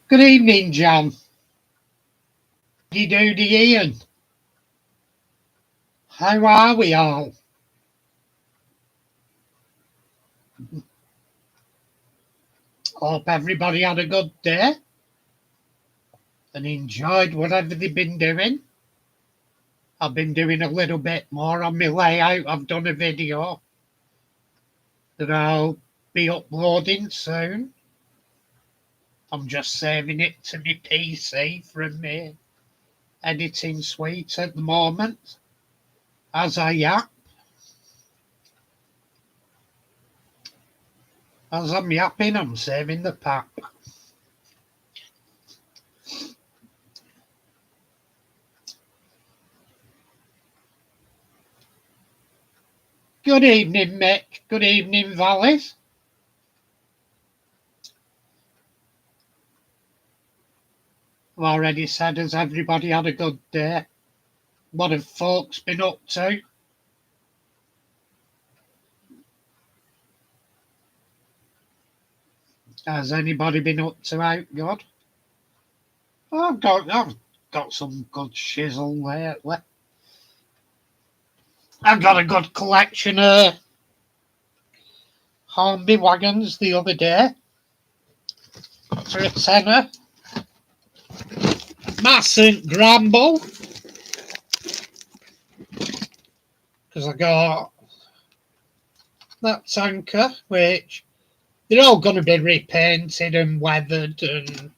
Good evening, John. You doody Ian. How are we all? Hope everybody had a good day and enjoyed whatever they've been doing. I've been doing a little bit more on my layout. I've done a video that I'll be uploading soon. I'm just saving it to my PC from my editing suite at the moment. As I yap. As I'm yapping, I'm saving the pack. Good evening, Mick. Good evening, Vallis. I've already said, has everybody had a good day? What have folks been up to? Has anybody been up to out good? I've got some good shizzle lately. I got a good collection of Hornby wagons the other day for a tenner. Mustn't grumble because I got that tanker, which they're all going to be repainted and weathered, and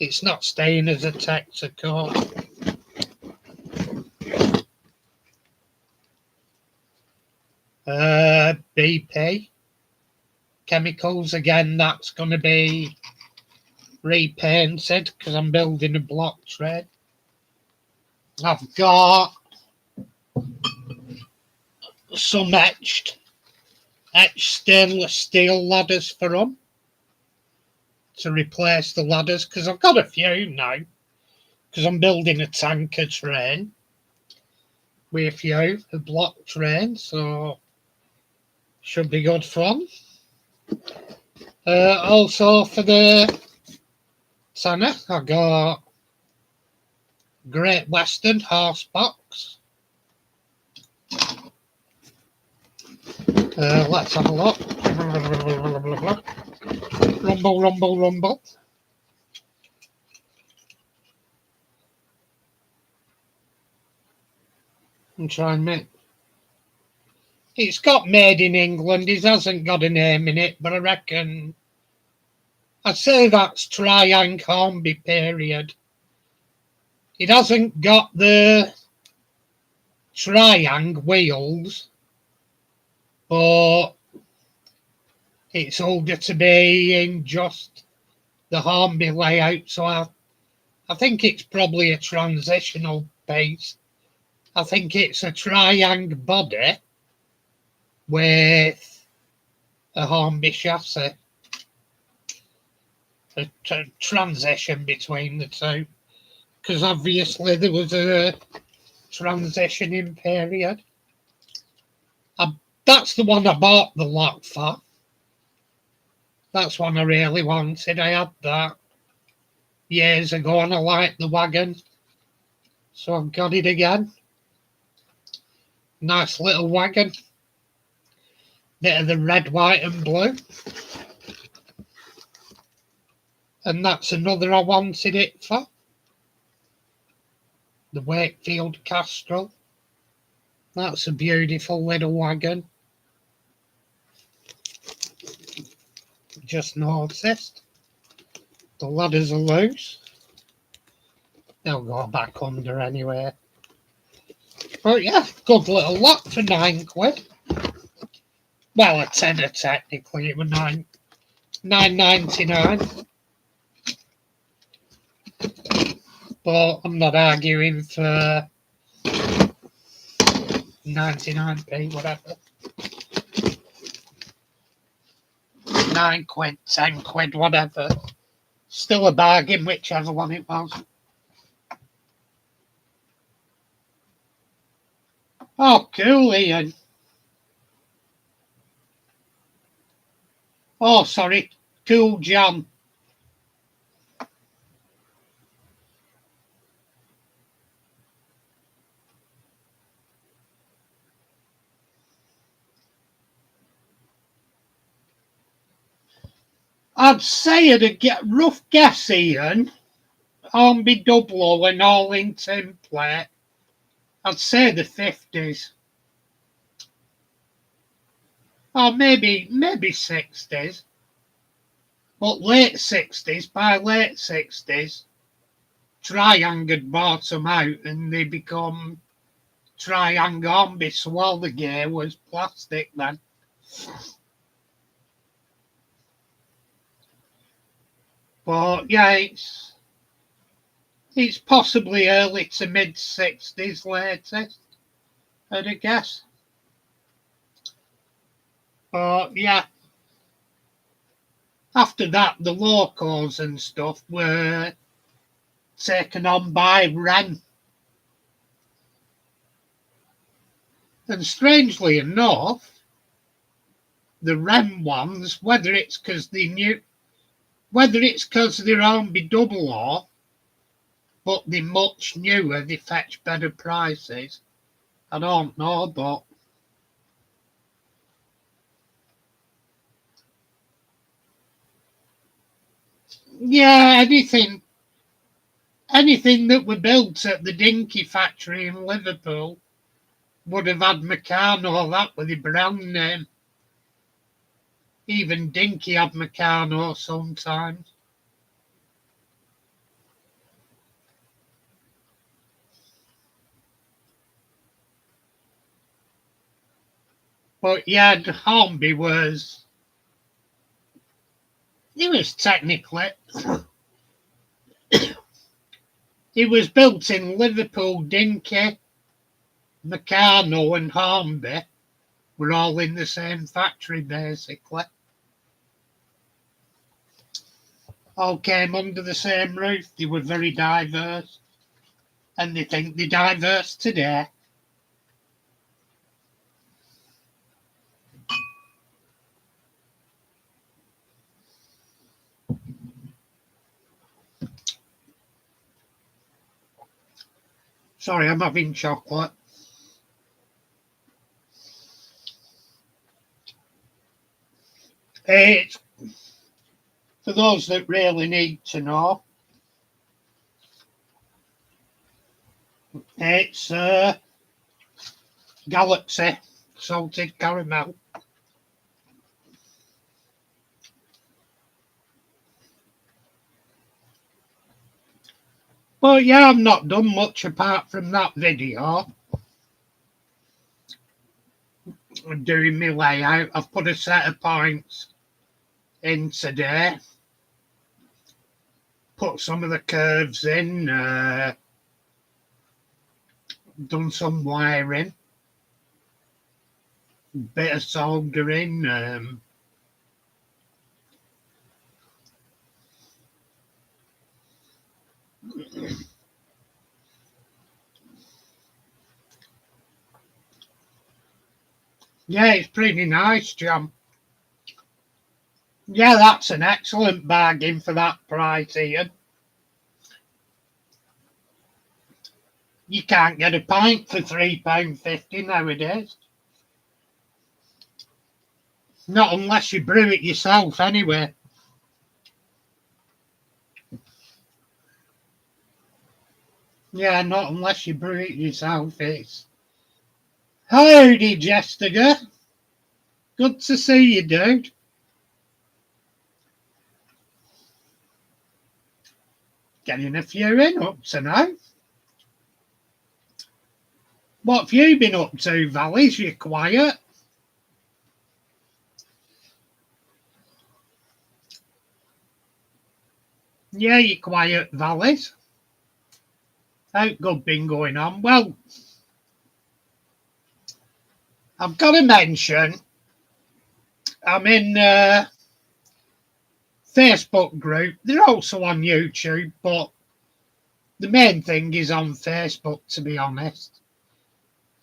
it's not staying as a Texaco. BP chemicals again. That's going to be repainted because I'm building a block train. I've got some etched stainless steel ladders for them to replace the ladders because I've got a few now because I'm building a tanker train with a few, a block train, so should be good fun. Also for the tanner, I got Great Western horse box. Let's have a look. Rumble, rumble, rumble. And try and make. It's got made in England. It hasn't got a name in it, but I reckon I'd say that's Triang Hornby period. It hasn't got the Triang wheels, but it's older to be in just the Hornby layout, so I think it's probably a transitional piece. I think it's a Triang body with a Hornby chassis. A transition between the two, because obviously there was a transitioning period. That's the one I bought the lot for. That's one I really wanted. I had that years ago and I liked the wagon, so I've got it again. Nice little wagon. Bit of the red, white and blue. And that's another I wanted it for. The Wakefield Castrol. That's a beautiful little wagon. Just noticed. The ladders are loose. They'll go back under anyway. But yeah, good little lot for £9. Well, a tenner technically. It was £9.99. But I'm not arguing for 99p, whatever. £9, £10, whatever. Still a bargain, whichever one it was. Oh, cool, Ian. Oh, sorry. Cool, John. I'd say at a rough guess, Ian, on be double and all in template, I'd say the 50s. Or maybe 60s. But late 60s, by late 60s, Triang had bought them out and they become Triang Hornby, so all the gear was plastic then. But yeah, it's possibly early to mid 60s latest, I'd guess. But yeah, after that, the locals and stuff were taken on by Ren. And strangely enough, the Ren ones, whether it's because they're Hornby double or, but they're much newer, they fetch better prices. I don't know, but yeah, anything that were built at the Dinky factory in Liverpool would have had Meccano, that was the brand name. Even Dinky had Meccano sometimes. But yeah, Hornby was technically it was built in Liverpool. Dinky, Meccano and Hornby were all in the same factory basically. All came under the same roof. They were very diverse. And they think they're diverse today. Sorry, I'm having chocolate. It's for those that really need to know. It's Galaxy salted caramel. But yeah, I've not done much apart from that video. Doing my layout. I've put a set of points in today. Put some of the curves in. Done some wiring. Bit of soldering. Yeah, it's pretty nice, John. Yeah, that's an excellent bargain for that price, Ian. You can't get a pint for £3.50 nowadays. Not unless you brew it yourself, anyway. Yeah, not unless you brew it yourself. It's howdy, Jessica. Good to see you, dude. Getting a few in up tonight. What have you been up to, Valleys? You quiet? Yeah, you quiet, Valleys. How good been going on? Well, I've got to mention, I'm in Facebook group. They're also on YouTube, but the main thing is on Facebook, to be honest.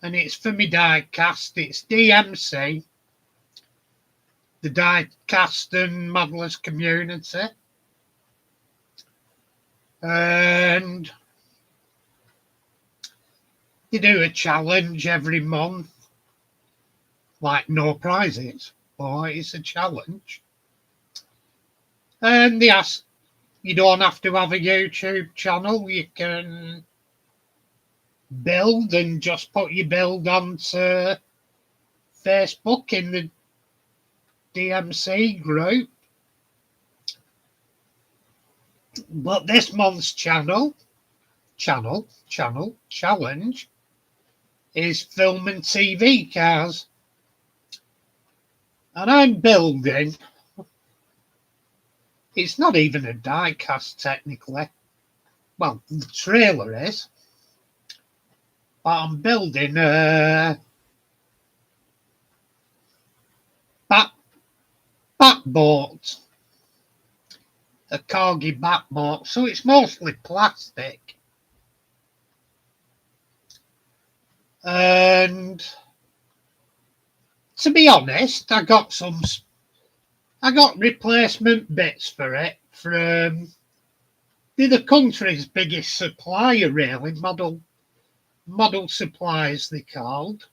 And it's for me diecast. It's DMC, the diecast and modelers community. And they do a challenge every month. Like no prizes, but it's a challenge. And they ask, you don't have to have a YouTube channel. You can build and just put your build onto Facebook in the DMC group. But this month's challenge is film and TV cars. And I'm building, it's not even a die-cast technically. Well, the trailer is. But I'm building a backboard, a corgi backboard. So it's mostly plastic. And to be honest, I got replacement bits for it from the country's biggest supplier, really, model supplies they called.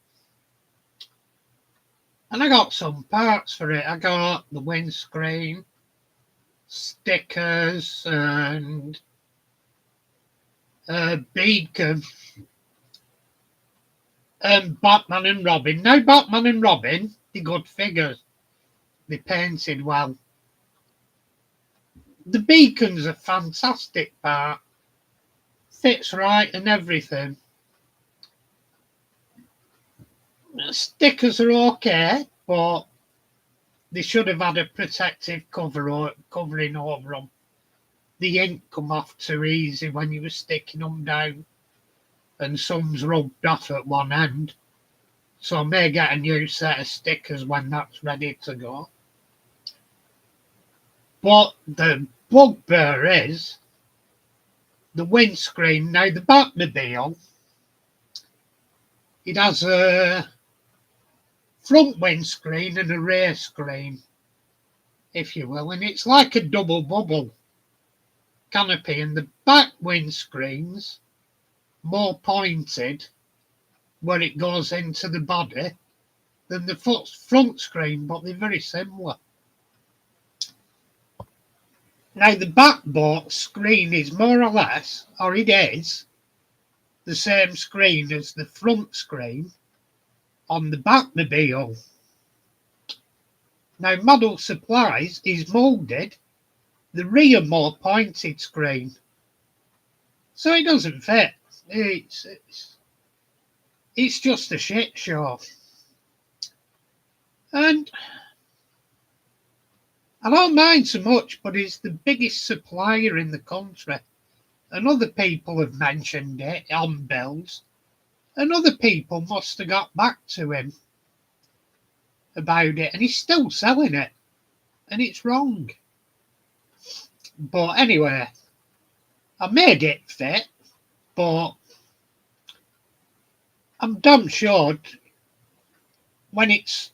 And I got some parts for it. I got the windscreen, stickers, and a beacon, and Batman and Robin. Now, Batman and Robin, they're good figures. They painted well. The beacon's a fantastic part. Fits right and everything. Stickers are okay, but they should have had a protective covering over them. The ink come off too easy when you were sticking them down, and some's rubbed off at one end. So I may get a new set of stickers when that's ready to go. But the bugbear is the windscreen. Now, the Batmobile, it has a front windscreen and a rear screen, if you will, and it's like a double bubble canopy, and the back windscreen's more pointed where it goes into the body than the front screen, but they're very similar. Now, the backboard screen is more or less, or it is, the same screen as the front screen on the Batmobile. Now, Model Supplies is moulded the rear more pointed screen, so it doesn't fit. It's just a shit show. And I don't mind so much, but it's the biggest supplier in the country. And other people have mentioned it on builds. And other people must have got back to him about it. And he's still selling it. And it's wrong. But anyway, I made it fit. But I'm damn sure when it's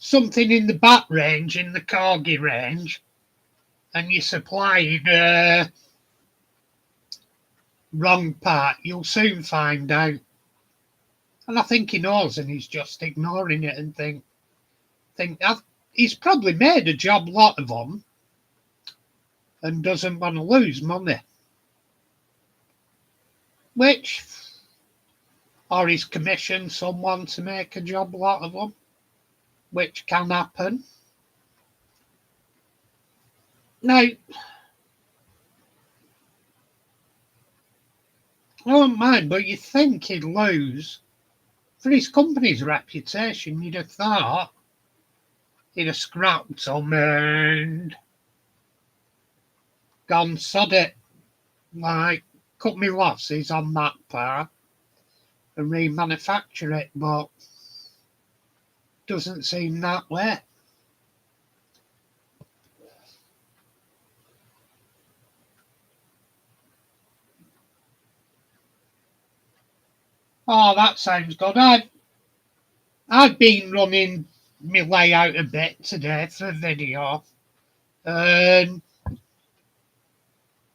something in the bat range, in the corgi range, and you're supplying a wrong part, you'll soon find out. And I think he knows, and he's just ignoring it and think he's probably made a job lot of them and doesn't want to lose money. Which, or he's commissioned someone to make a job lot of them, which can happen. Now, I don't mind, but you think he'd lose for his company's reputation. You'd have thought he'd have scrapped them and gone sod it, like cut me losses on that part and remanufacture it, but doesn't seem that way. Oh, that sounds good. I've been running my layout a bit today for a video, and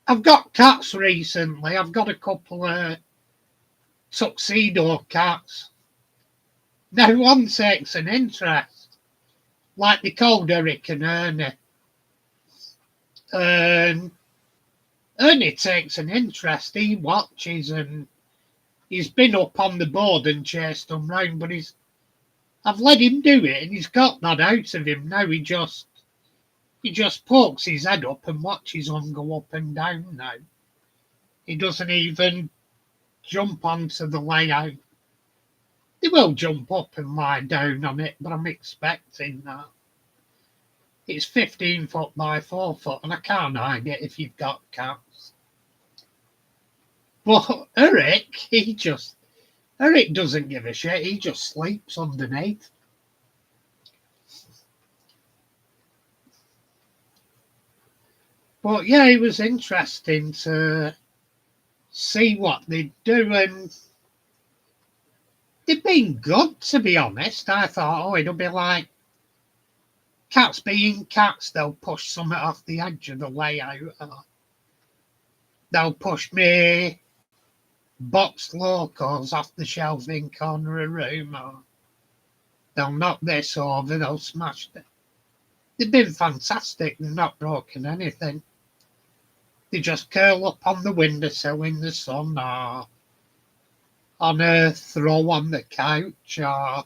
I've got cats recently. I've got a couple of tuxedo cats. Now, one takes an interest, like they called Eric and Ernie. And Ernie takes an interest. He watches, and he's been up on the board and chased them round, but I've let him do it, and he's got that out of him now. He just pokes his head up and watches them go up and down now. He doesn't even jump onto the layout. They will jump up and lie down on it, but I'm expecting that. It's 15 foot by 4 foot, and I can't hide it if you've got cats. But Eric doesn't give a shit. He just sleeps underneath. But yeah, it was interesting to see what they do, and they've been good, to be honest. I thought, oh, it'll be like cats being cats. They'll push something off the edge of the layout. Or they'll push me boxed locals off the shelving corner of a room. Or they'll knock this over. They'll smash it. They've been fantastic. They've not broken anything. They just curl up on the windowsill in the sun, or on a throw on the couch, or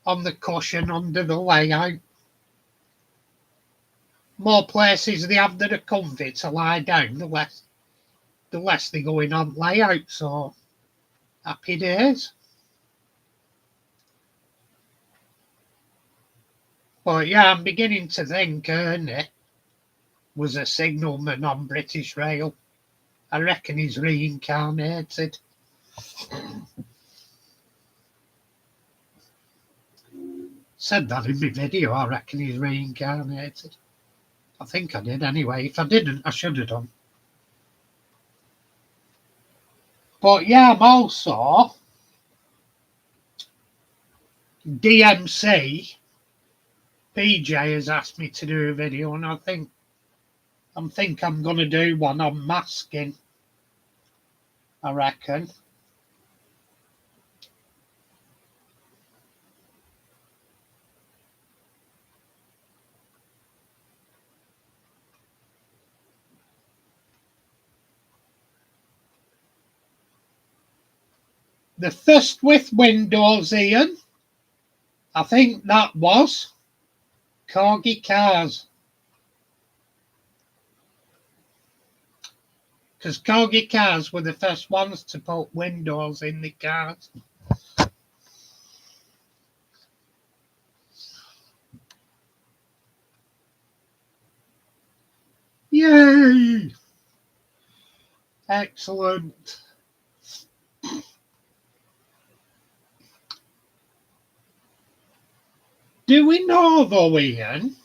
on the cushion under the layout. More places they have that are comfy to lie down, the less they're going on layout. So happy days. But yeah, I'm beginning to think Ernie was a signalman on British Rail. I reckon he's reincarnated. Said that in my video, I reckon he's reincarnated. I think I did anyway. If I didn't, I should have done. But yeah, I'm also DMC. PJ has asked me to do a video, and I think I'm going to do one on masking, I reckon. The first with windows, Ian, I think that was Corgi Cars. Because Corgi Cars were the first ones to put windows in the cars. Yay! Excellent. Do we know though, Ian?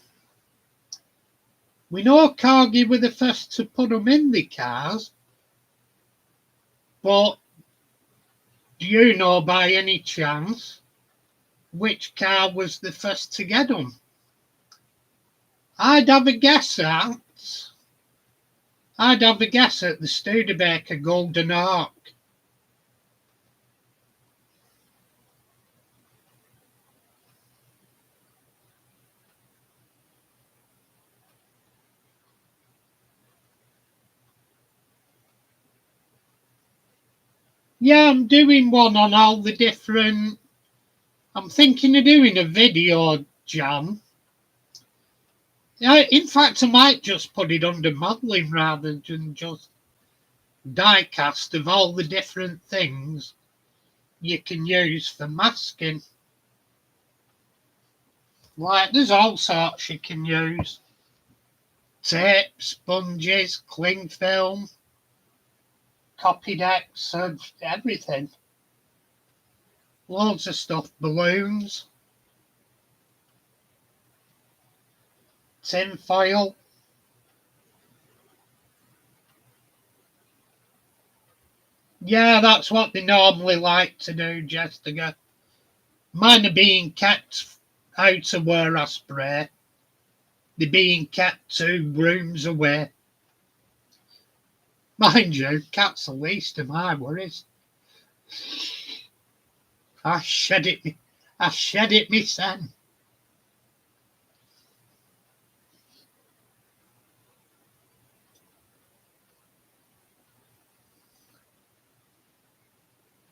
We know Corgi were the first to put them in the cars, but do you know by any chance which car was the first to get them? I'd have a guess at the Studebaker Golden Hawk. Yeah, I'm doing one on all the different. I'm thinking of doing a video, John. Yeah, in fact, I might just put it under modelling rather than just die-cast of all the different things you can use for masking. Like, there's all sorts you can use. Tape, sponges, cling film, copy decks, everything. Loads of stuff, balloons, tin foil. Yeah, that's what they normally like to do, Jessica. Mine are being kept out of where I spray. They're being kept 2 rooms away. Mind you, cats are least of my worries. I shed it myself.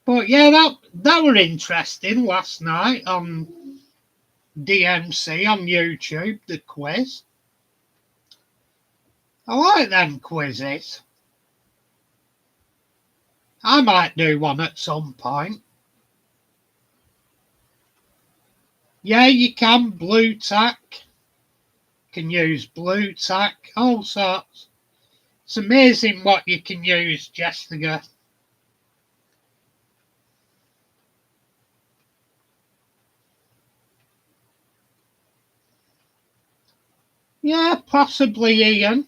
But yeah, that were interesting last night on DMC on YouTube, the quiz. I like them quizzes. I might do one at some point. Yeah, you can. Blue tack. Can use blue tack. All sorts. It's amazing what you can use, Jessica. Yeah, possibly, Ian.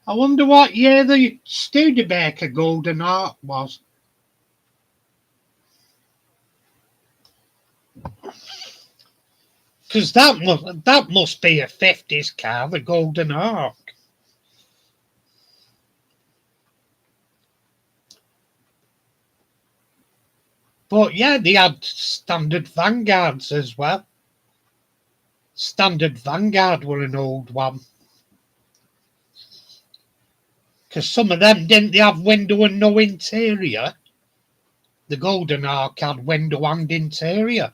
I wonder what year the Studebaker Golden Heart was. Because that must be a 50s car, the Golden Hawk. But yeah, they had standard Vanguards as well. Standard Vanguard were an old one. Because some of them didn't they have window and no interior. The Golden Hawk had window and interior.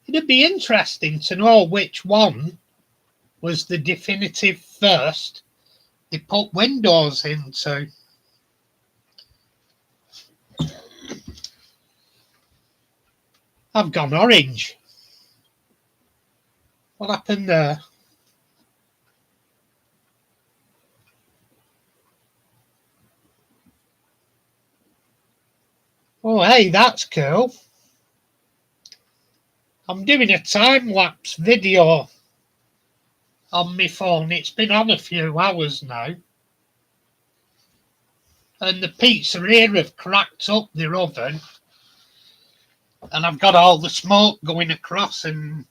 It'd be interesting to know which one was the definitive first they put windows into. I've gone orange. What happened there? Oh, hey, that's cool. I'm doing a time-lapse video on my phone. It's been on a few hours now. And the pizzeria have cracked up their oven. And I've got all the smoke going across and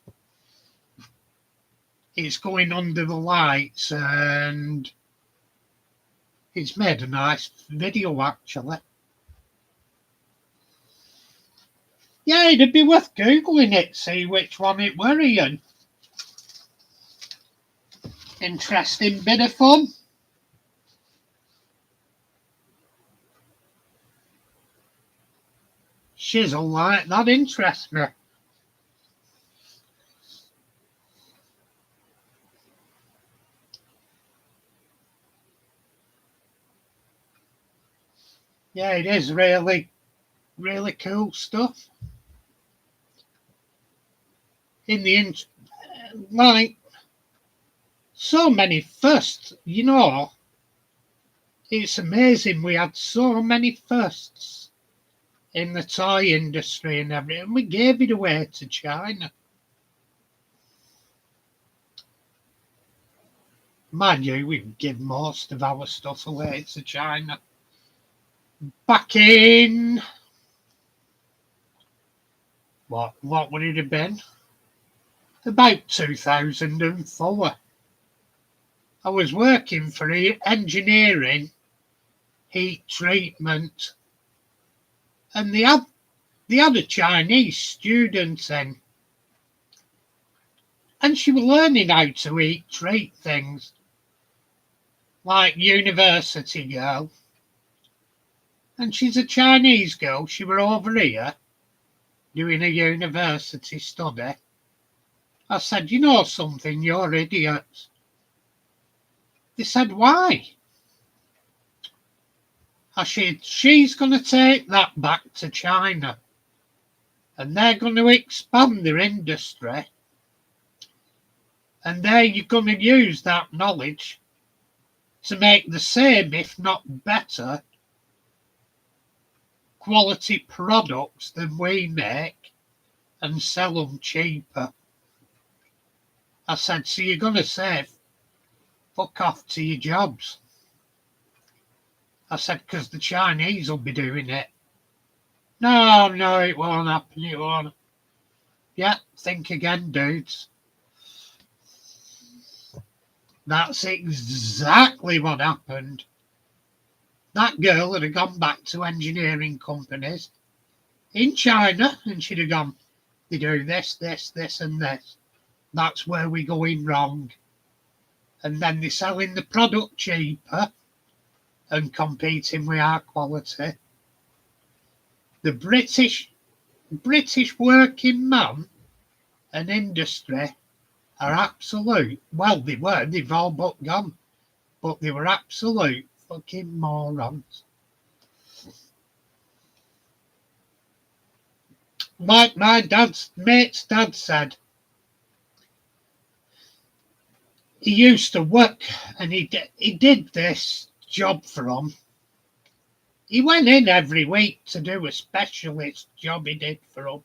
it's going under the lights. And it's made a nice video, actually. Yeah, it'd be worth Googling it, see which one it were, Ian. Interesting bit of fun. Shizzle like that interests me. Yeah, it is really, really cool stuff. In the like, so many firsts, you know. It's amazing we had so many firsts in the toy industry and everything. We gave it away to China. Mind you, we give most of our stuff away to China. Back in what would it have been? About 2004. I was working for engineering, heat treatment, and they had a Chinese student in, and she was learning how to heat treat things, like university girl. And she's a Chinese girl. She were over here doing a university study. I said, you know something, you're idiots. They said, why? I said, she's going to take that back to China and they're going to expand their industry and they're going to use that knowledge to make the same, if not better, quality products than we make and sell them cheaper. I said, so you're going to say, fuck off to your jobs. I said, because the Chinese will be doing it. No, it won't happen, it won't. Yeah, think again, dudes. That's exactly what happened. That girl had gone back to engineering companies in China and she'd have gone, they do this, this, this and this. That's where we're going wrong. and then they're selling the product cheaper and competing with our quality. The British working man and industry are absolute, well, they've all but gone, but they were absolute fucking morons. Like my mate's dad said, he used to work and he did this job for him. He went in every week to do a specialist job he did for him.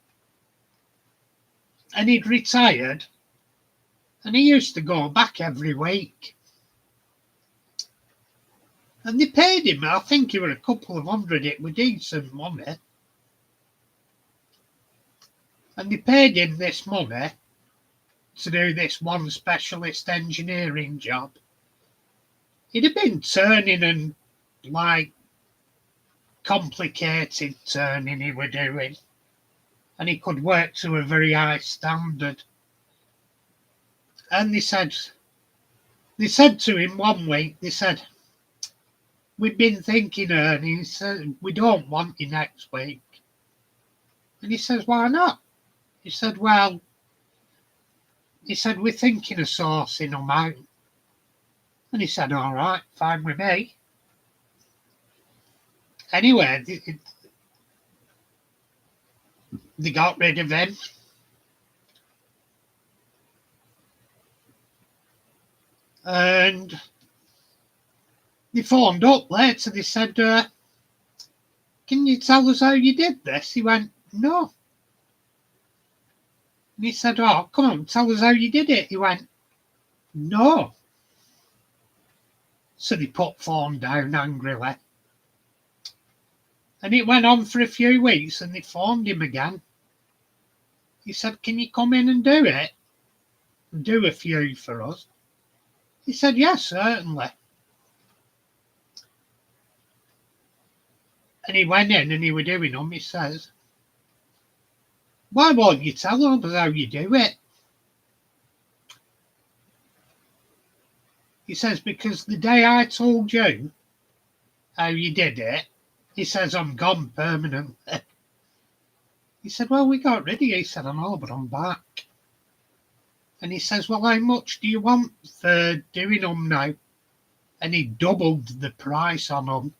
And he'd retired and he used to go back every week. And they paid him, I think it were a couple of hundred, it was decent money. And they paid him this money to do this one specialist engineering job. He'd have been turning and like complicated turning he were doing. And he could work to a very high standard. And they said to him one week, they said, we've been thinking, Ernie, he said, we don't want you next week. And he says, why not? He said, well, we're thinking of sourcing them out. And he said, all right, fine with me. Anyway, they got rid of him. And they phoned up later. They said, can you tell us how you did this? He went, no. And he said, oh, come on, tell us how you did it. He went, no. So they put phone down angrily. And it went on for a few weeks and they phoned him again. He said, can you come in and do it? Do a few for us. He said, yes, certainly. And he went in and he were doing them. He says, why won't you tell us how you do it? He says, because the day I told you how you did it, he says, I'm gone permanently. He said, well, we got rid of you. He said, I know, but I'm back. And he says, well, how much do you want for doing them now? And he doubled the price on them.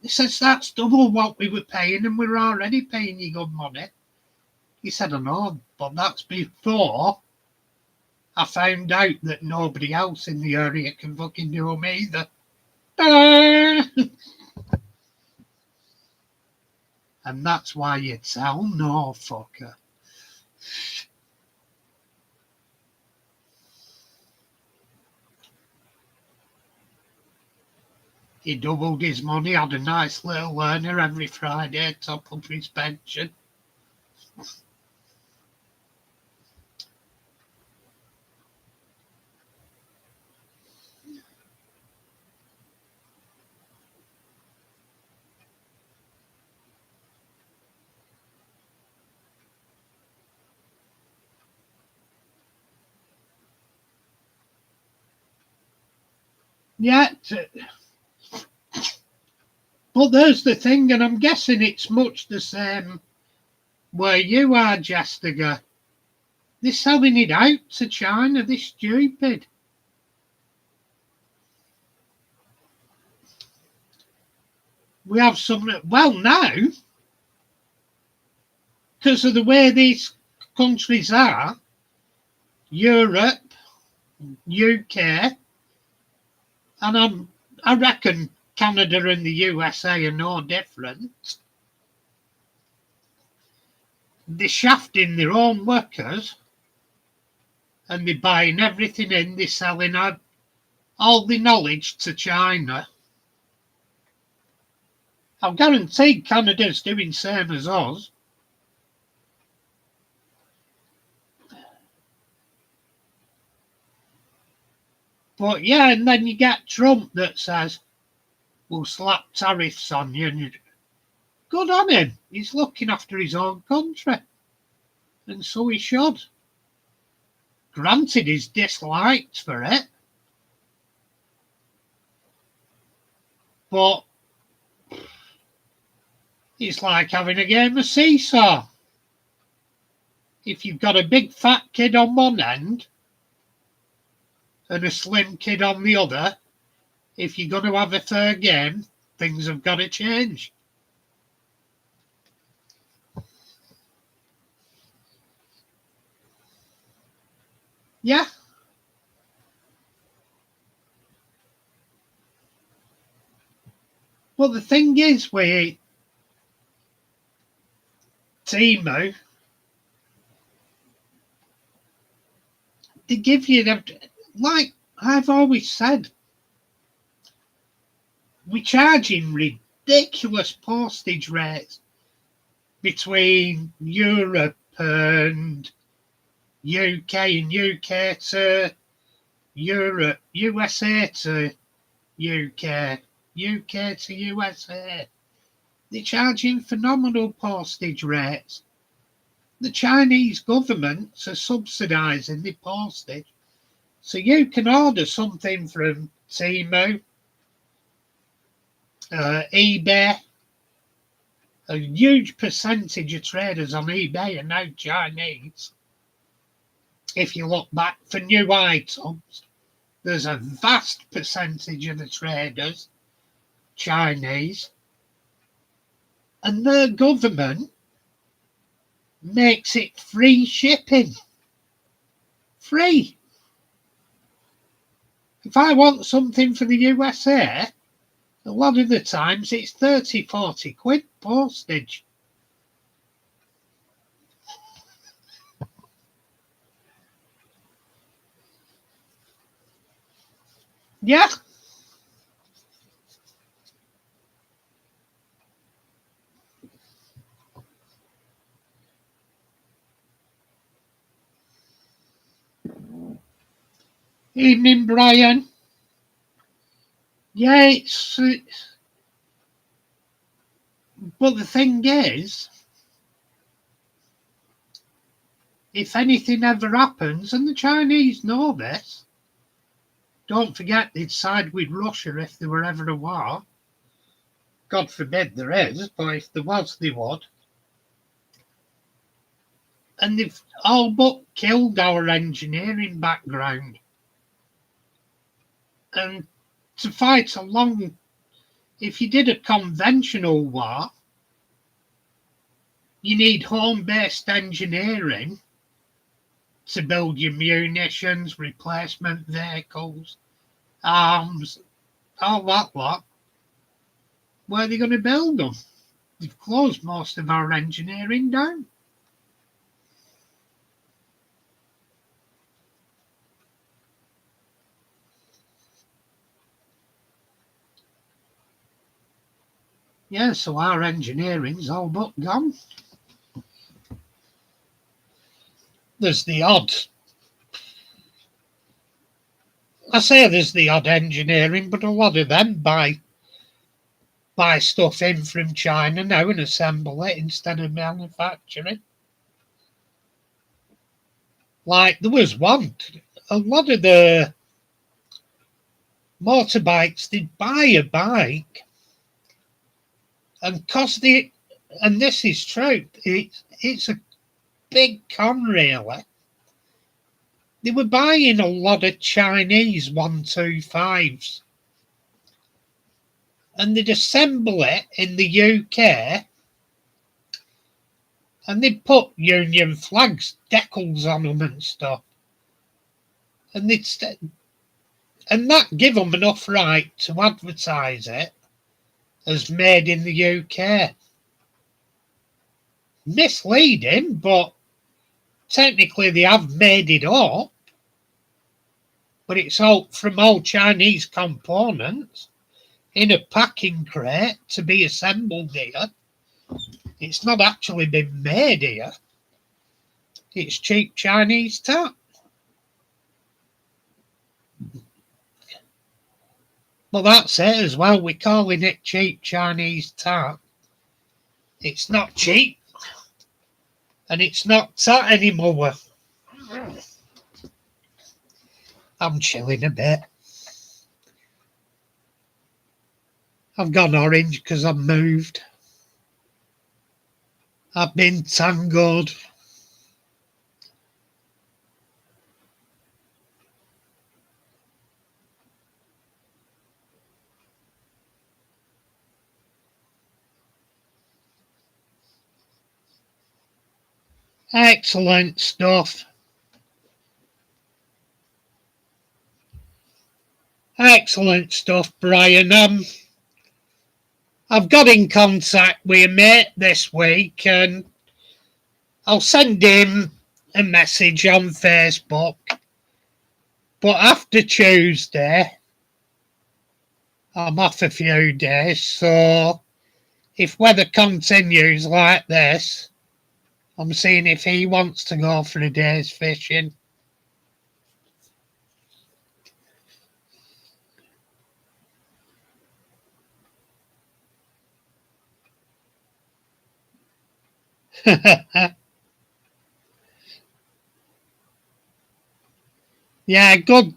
He says, that's double what we were paying and we're already paying you good money. He said, I know, but that's before I found out that nobody else in the area can fucking do them either. And that's why you tell no fucker. He doubled his money, had a nice little earner every Friday, top up his pension. Yeah, but there's the thing, and I'm guessing it's much the same where you are, Jessica. They're selling it out to China, they're stupid. We have some, well, now, because of the way these countries are, Europe, UK, and I reckon Canada and the USA are no different. They're shafting their own workers and they're buying everything in, they're selling out all the knowledge to China. I'll guarantee Canada's doing same as us. But yeah, and then you get Trump that says, we'll slap tariffs on you. And good on him. He's looking after his own country. And so he should. Granted, he's disliked for it. But it's like having a game of seesaw. If you've got a big fat kid on one end and a slim kid on the other, if you're going to have a fair game, things have got to change. Yeah. Well, the thing is with Timo, they give you the, like I've always said, we're charging ridiculous postage rates between Europe and UK and UK to Europe, USA to UK, UK to USA. They're charging phenomenal postage rates. The Chinese governments are subsidising the postage. So you can order something from Temu, eBay. A huge percentage of traders on eBay are now Chinese. If you look back for new items, there's a vast percentage of the traders Chinese, and their government makes it free shipping. Free. If I want something for the USA, a lot of the times it's 30, 40 quid postage. Yeah. Evening, Brian. Yeah, it's but the thing is, if anything ever happens, and the Chinese know this, don't forget they'd side with Russia if there were ever a war. God forbid there is, but if there was, they would. And they've all but killed our engineering background. And to fight a long, if you did a conventional war, you need home-based engineering to build your munitions, replacement vehicles, arms, all that lot. Where are they going to build them? They've closed most of our engineering down. Yeah, so our engineering's all but gone. There's the odd. I say there's the odd engineering, but a lot of them buy stuff in from China now and assemble it instead of manufacturing. Like there was one, a lot of the motorbikes, they'd buy a bike and and this is true, it's a big con really. They were buying a lot of Chinese 125s and they'd assemble it in the UK and they'd put Union flags, decals on them and stuff. And that give them enough right to advertise it as made in the UK. Misleading, but technically they have made it up. But it's all from all Chinese components in a packing crate to be assembled here. It's not actually been made here. It's cheap Chinese tat. Well, that's it as well. We're calling it cheap Chinese tat. It's not cheap. And it's not tat anymore. I'm chilling a bit. I've gone orange because I've moved. I've been tangled. Excellent stuff. Excellent stuff, Brian. I've got in contact with a mate this week and I'll send him a message on Facebook. But after Tuesday, I'm off a few days, so if weather continues like this, I'm seeing if he wants to go for a day's fishing. Yeah, good.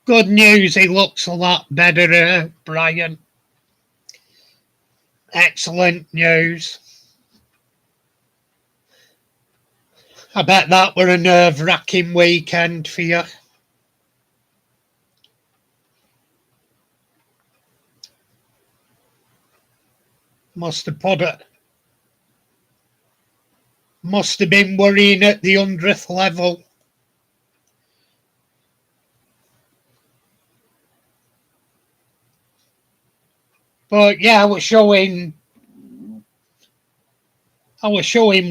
Good news. He looks a lot better, Brian. Excellent news. I bet that were a nerve-wracking weekend for you. Must have put it. Must have been worrying at the 100th level. But yeah, I was showing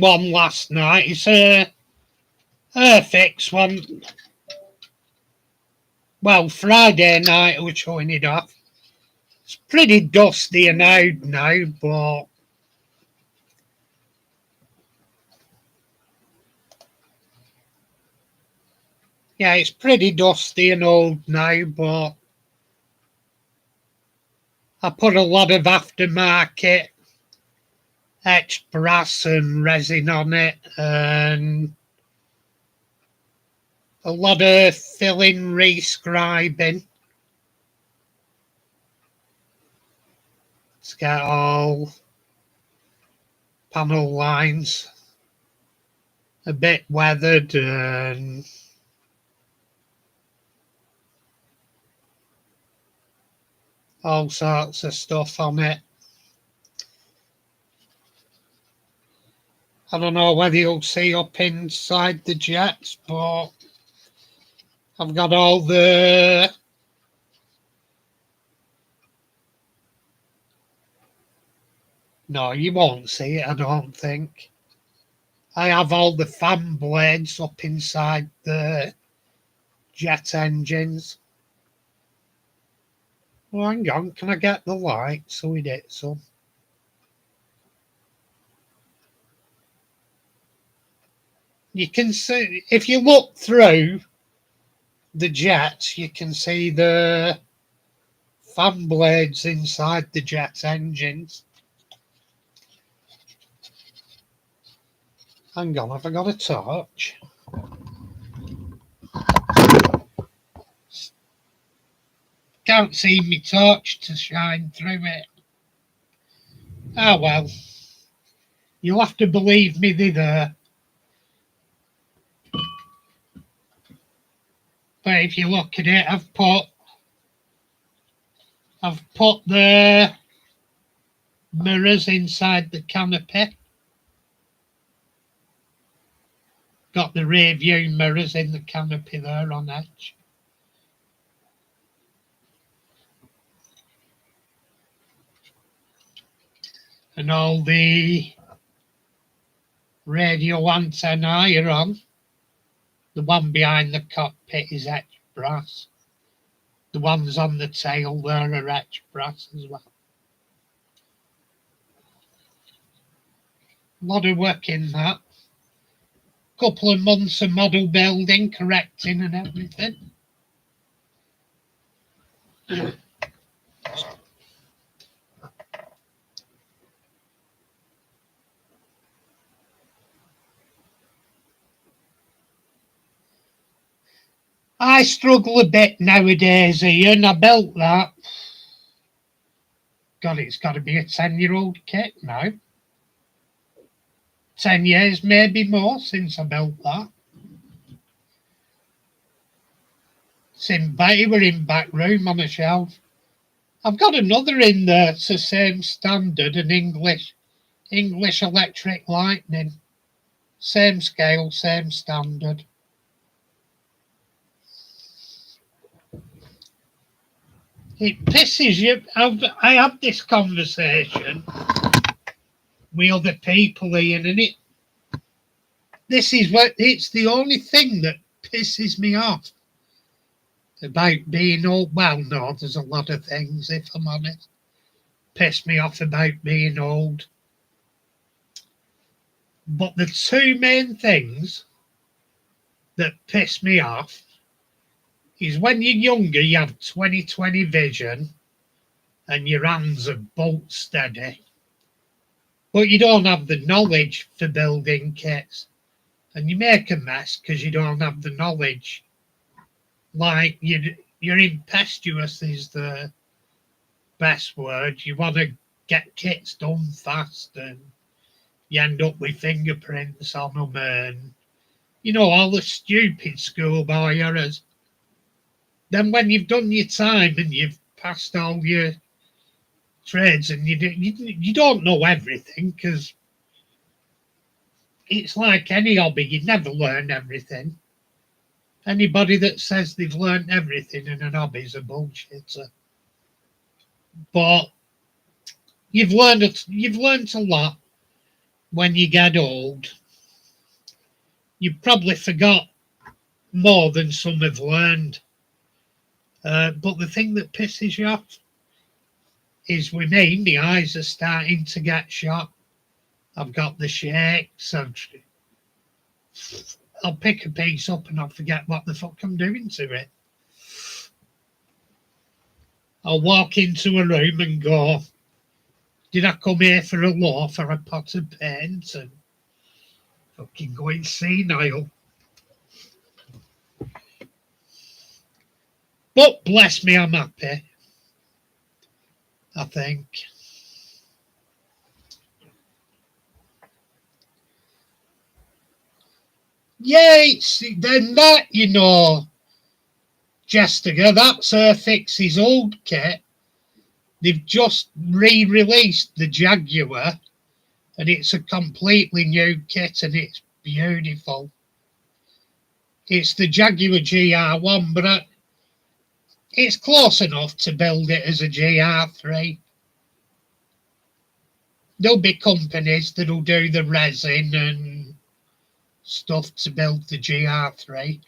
one last night. It's a fixed one. Well, Friday night I was showing it off. It's pretty dusty and out now, but yeah, it's pretty dusty and old now, but I put a lot of aftermarket etched brass and resin on it and a lot of filling rescribing to get all panel lines a bit weathered and all sorts of stuff on it. I don't know whether you'll see up inside the jets, but I've got all the no, you won't see it, I don't think. I have all the fan blades up inside the jet engines. Oh, hang on, can I get the light so we get some? You can see, if you look through the jets, you can see the fan blades inside the jet engines. Hang on, have I got a torch? Can't see me torch to shine through it. Ah, well, you'll have to believe me, they're there. But if you look at it, I've put the mirrors inside the canopy. Got the rear view mirrors in the canopy there on edge. And all the radio antennae are on. The one behind the cockpit is etched brass. The ones on the tail there are etched brass as well. A lot of work in that. Couple of months of model building, correcting and everything. I struggle a bit nowadays, Ian. I built that. God, it's got to be a 10-year-old kit now. 10 years, maybe more, since I built that. It were in back room on a shelf. I've got another in there. It's the same standard, an English electric lightning. Same scale, same standard. It pisses you. I have this conversation with other people, Ian, and it's the only thing that pisses me off about being old. Well, no, there's a lot of things, if I'm honest, piss me off about being old. But the two main things that piss me off is when you're younger, you have 20/20 vision and your hands are bolt steady. But you don't have the knowledge for building kits. And you make a mess because you don't have the knowledge. Like you're impetuous is the best word. You want to get kits done fast and you end up with fingerprints on them and, all the stupid schoolboy errors. Then when you've done your time and you've passed all your trades and you don't know everything because it's like any hobby, you never learn everything. Anybody that says they've learned everything in an hobby is a bullshitter. But you've learned a lot when you get old. You've probably forgot more than some have learned. But the thing that pisses you off is with me, my eyes are starting to get shot. I've got the shakes. I'll pick a piece up and I'll forget what the fuck I'm doing to it. I'll walk into a room and go, did I come here for a loaf or a pot of paint? And fucking going senile. But bless me, I'm happy. I think. Yeah, it's then that, Jessica, that's her fix's old kit. They've just re-released the Jaguar and it's a completely new kit and it's beautiful. It's the Jaguar GR1, but it's close enough to build it as a GR3. There'll be companies that'll do the resin and stuff to build the GR3.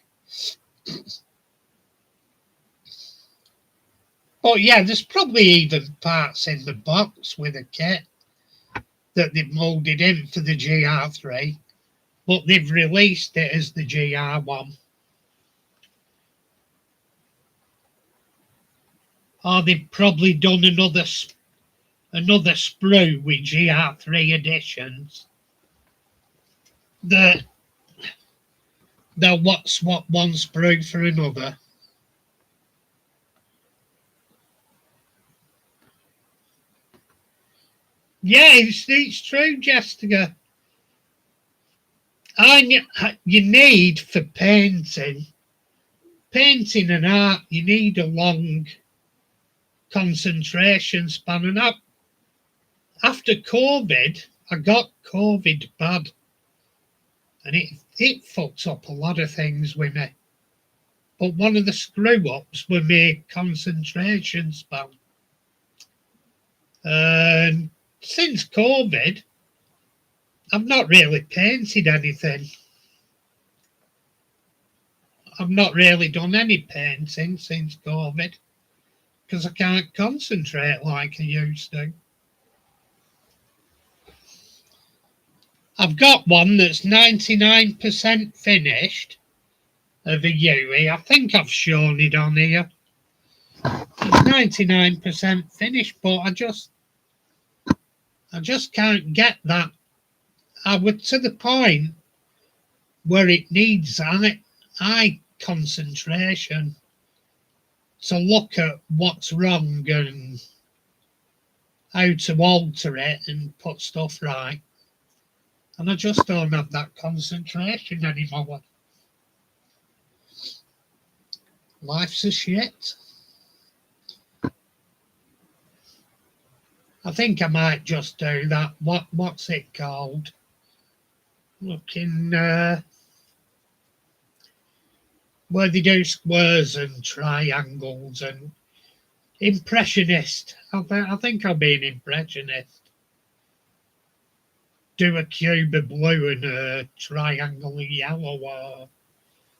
But yeah, there's probably even parts in the box with a kit that they've moulded in for the GR3, but they've released it as the GR1. Or they've probably done another sprue with GR3 editions. They'll swap one sprue for another. Yeah, it's true, Jessica. You need for painting and art, you need a long concentration span. And after COVID, I got COVID bad. And it fucked up a lot of things with me. But one of the screw-ups were my concentration span. And since COVID, I've not really painted anything. I've not really done any painting since COVID because I can't concentrate like I used to. I've got one that's 99% finished of a Yui. I think I've shown it on here. It's 99% finished, but I just can't get that. I was to the point where it needs eye concentration to look at what's wrong and how to alter it and put stuff right. And I just don't have that concentration anymore. Life's a shit. I think I might just do that. What's it called? Looking where they do squares and triangles and impressionist. I think I'll be an impressionist. Do a cube of blue and a triangle of yellow or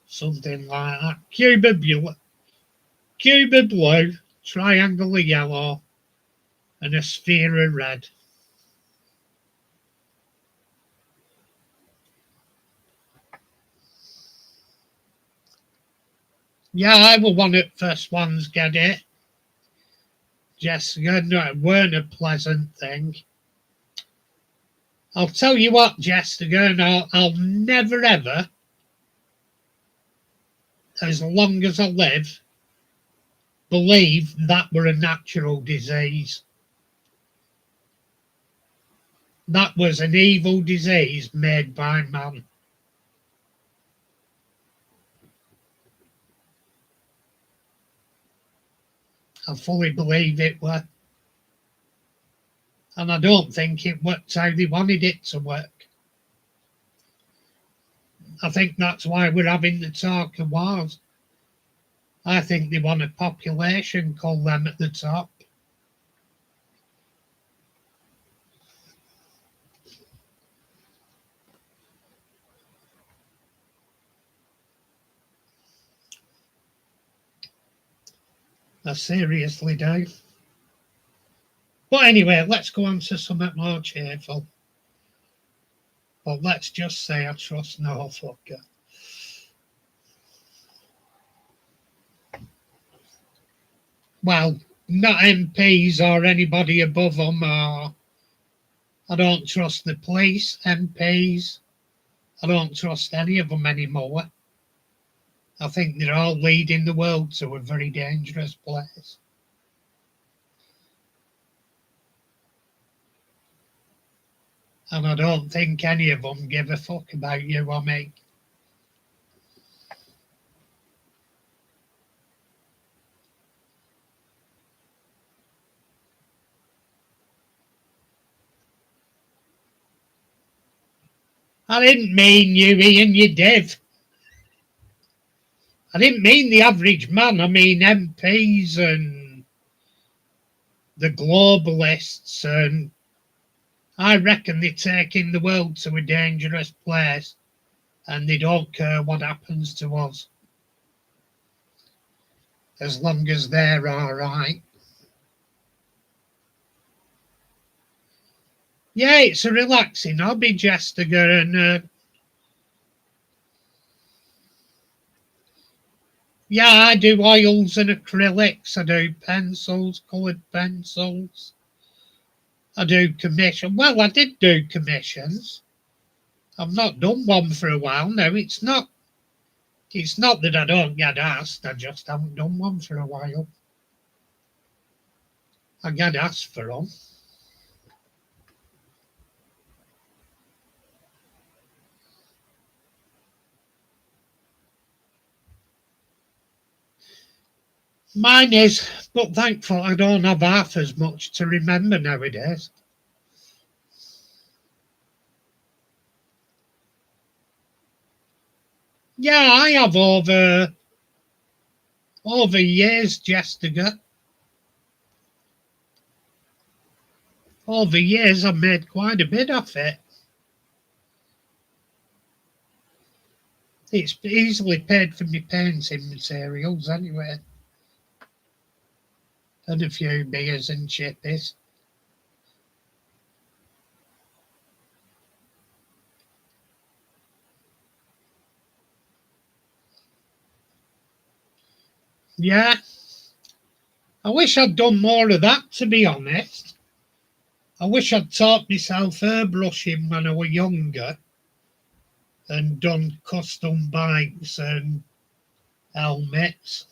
something like that. Cube of blue, triangle of yellow, and a sphere of red. Yeah, I was one of the first ones get it. Jessica, no, it weren't a pleasant thing. I'll tell you what, Jessica, and I'll never ever, as long as I live, believe that were a natural disease. That was an evil disease made by man. I fully believe it were. And I don't think it worked how they wanted it to work. I think that's why we're having the talk of wars. I think they want a population, call them at the top. I seriously do. But anyway, let's go on to something more cheerful. Well, let's just say I trust no fucker. Well, not MPs or anybody above them. Or I don't trust the police, MPs. I don't trust any of them anymore. I think they're all leading the world to a very dangerous place. And I don't think any of them give a fuck about you or me. I didn't mean you, Ian, you div. I didn't mean the average man. I mean MPs and the globalists. And I reckon they're taking the world to a dangerous place and they don't care what happens to us. As long as they're all right. Yeah, it's a relaxing hobby, Jessica, and yeah, I do oils and acrylics. I do pencils, coloured pencils. I do commission. Well, I did do commissions. I've not done one for a while now. It's not that I don't get asked. I just haven't done one for a while. I get asked for them. Mine is, but thankful I don't have half as much to remember nowadays. Yeah, I have over years, Jessica. Over years, I've made quite a bit of it. It's easily paid for my painting materials anyway. And a few beers and chippies. Yeah. I wish I'd done more of that, to be honest. I wish I'd taught myself airbrushing when I was younger and done custom bikes and helmets.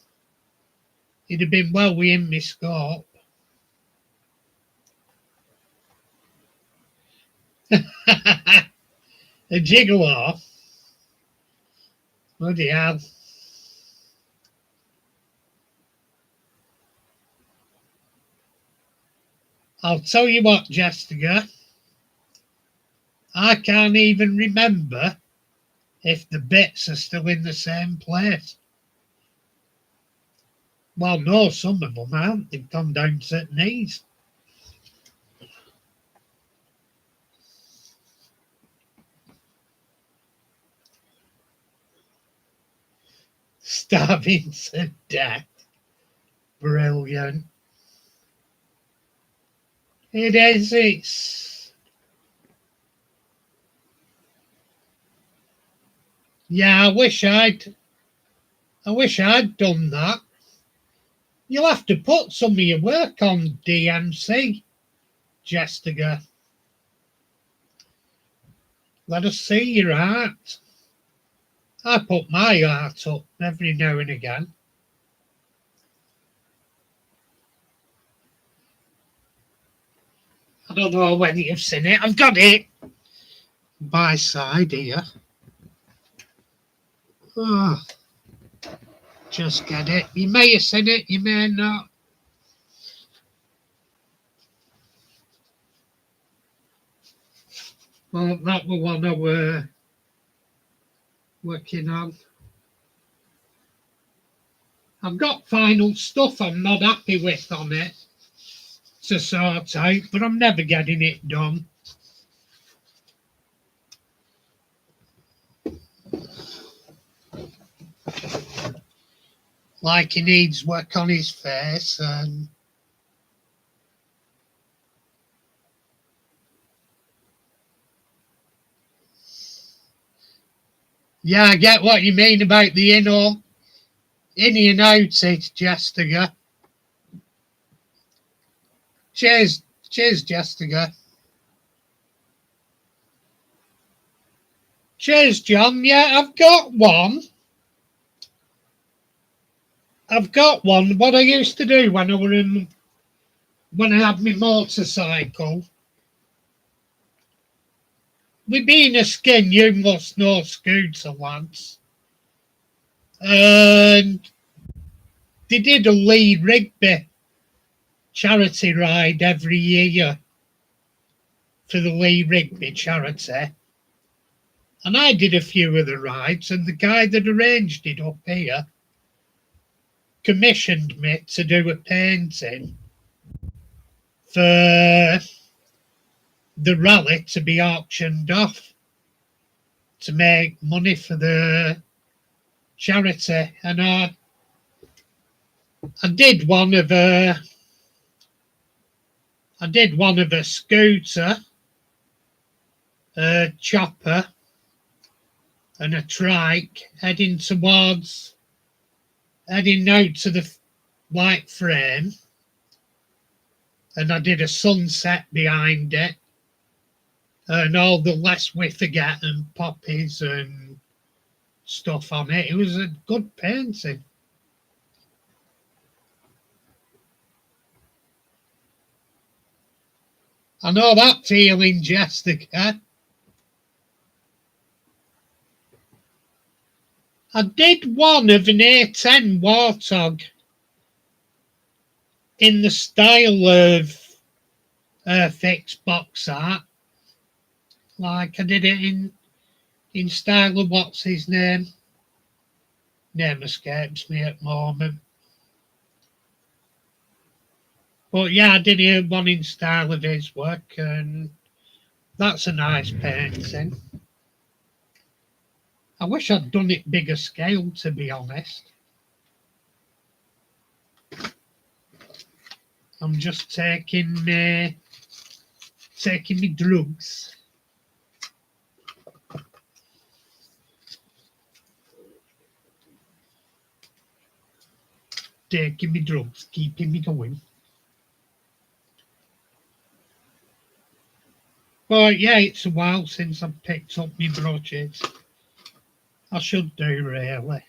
He'd have been well within my scope. A gigolo? Bloody hell. I'll tell you what, Jessica. I can't even remember if the bits are still in the same place. Well, no, some of them aren't. They've gone down to the knees. Starving to death. Brilliant. It is. It's. Yeah, I wish I'd done that. You'll have to put some of your work on DMC, Jessica. Let us see your art. I put my art up every now and again. I don't know whether you've seen it. I've got it by side here. Oh, just get it. You may have seen it, you may not. Well, that was one I were working on. I've got final stuff I'm not happy with on it to sort out, but I'm never getting it done. Like he needs work on his face and yeah, I get what you mean about the in and out it, Jessica. Cheers, Jessica. Cheers, John. Yeah, I've got one. What I used to do when I had my motorcycle. We being a skin, you must know scooter lads. And they did a Lee Rigby charity ride every year for the Lee Rigby charity. And I did a few of the rides, and the guy that arranged it up here commissioned me to do a painting for the rally to be auctioned off to make money for the charity. And I did one of a scooter, a chopper, and a trike heading out to the white frame, and I did a sunset behind it, and all the Lest We Forget and poppies and stuff on it. It was a good painting. I know that feeling, Jessica. I did one of an A10 Warthog in the style of fixed box art. Like I did it in style of what's his name? Name escapes me at the moment. But yeah, I did one in style of his work, and that's a nice painting. I wish I'd done it bigger scale, to be honest. I'm just taking me drugs. Taking me drugs, keeping me going. But yeah, it's a while since I've picked up my brushes. I should do, really.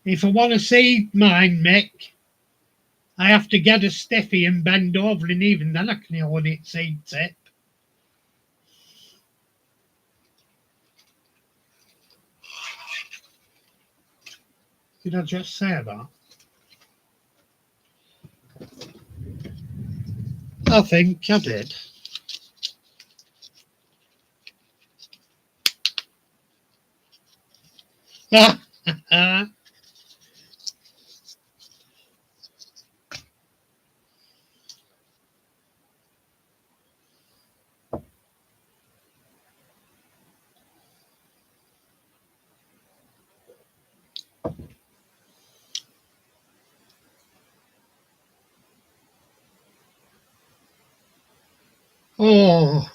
If I want to see mine, Mick, I have to get a stiffy and bend over, and even then I can hold it seed tip. Did I just say that? I think I did. Oh,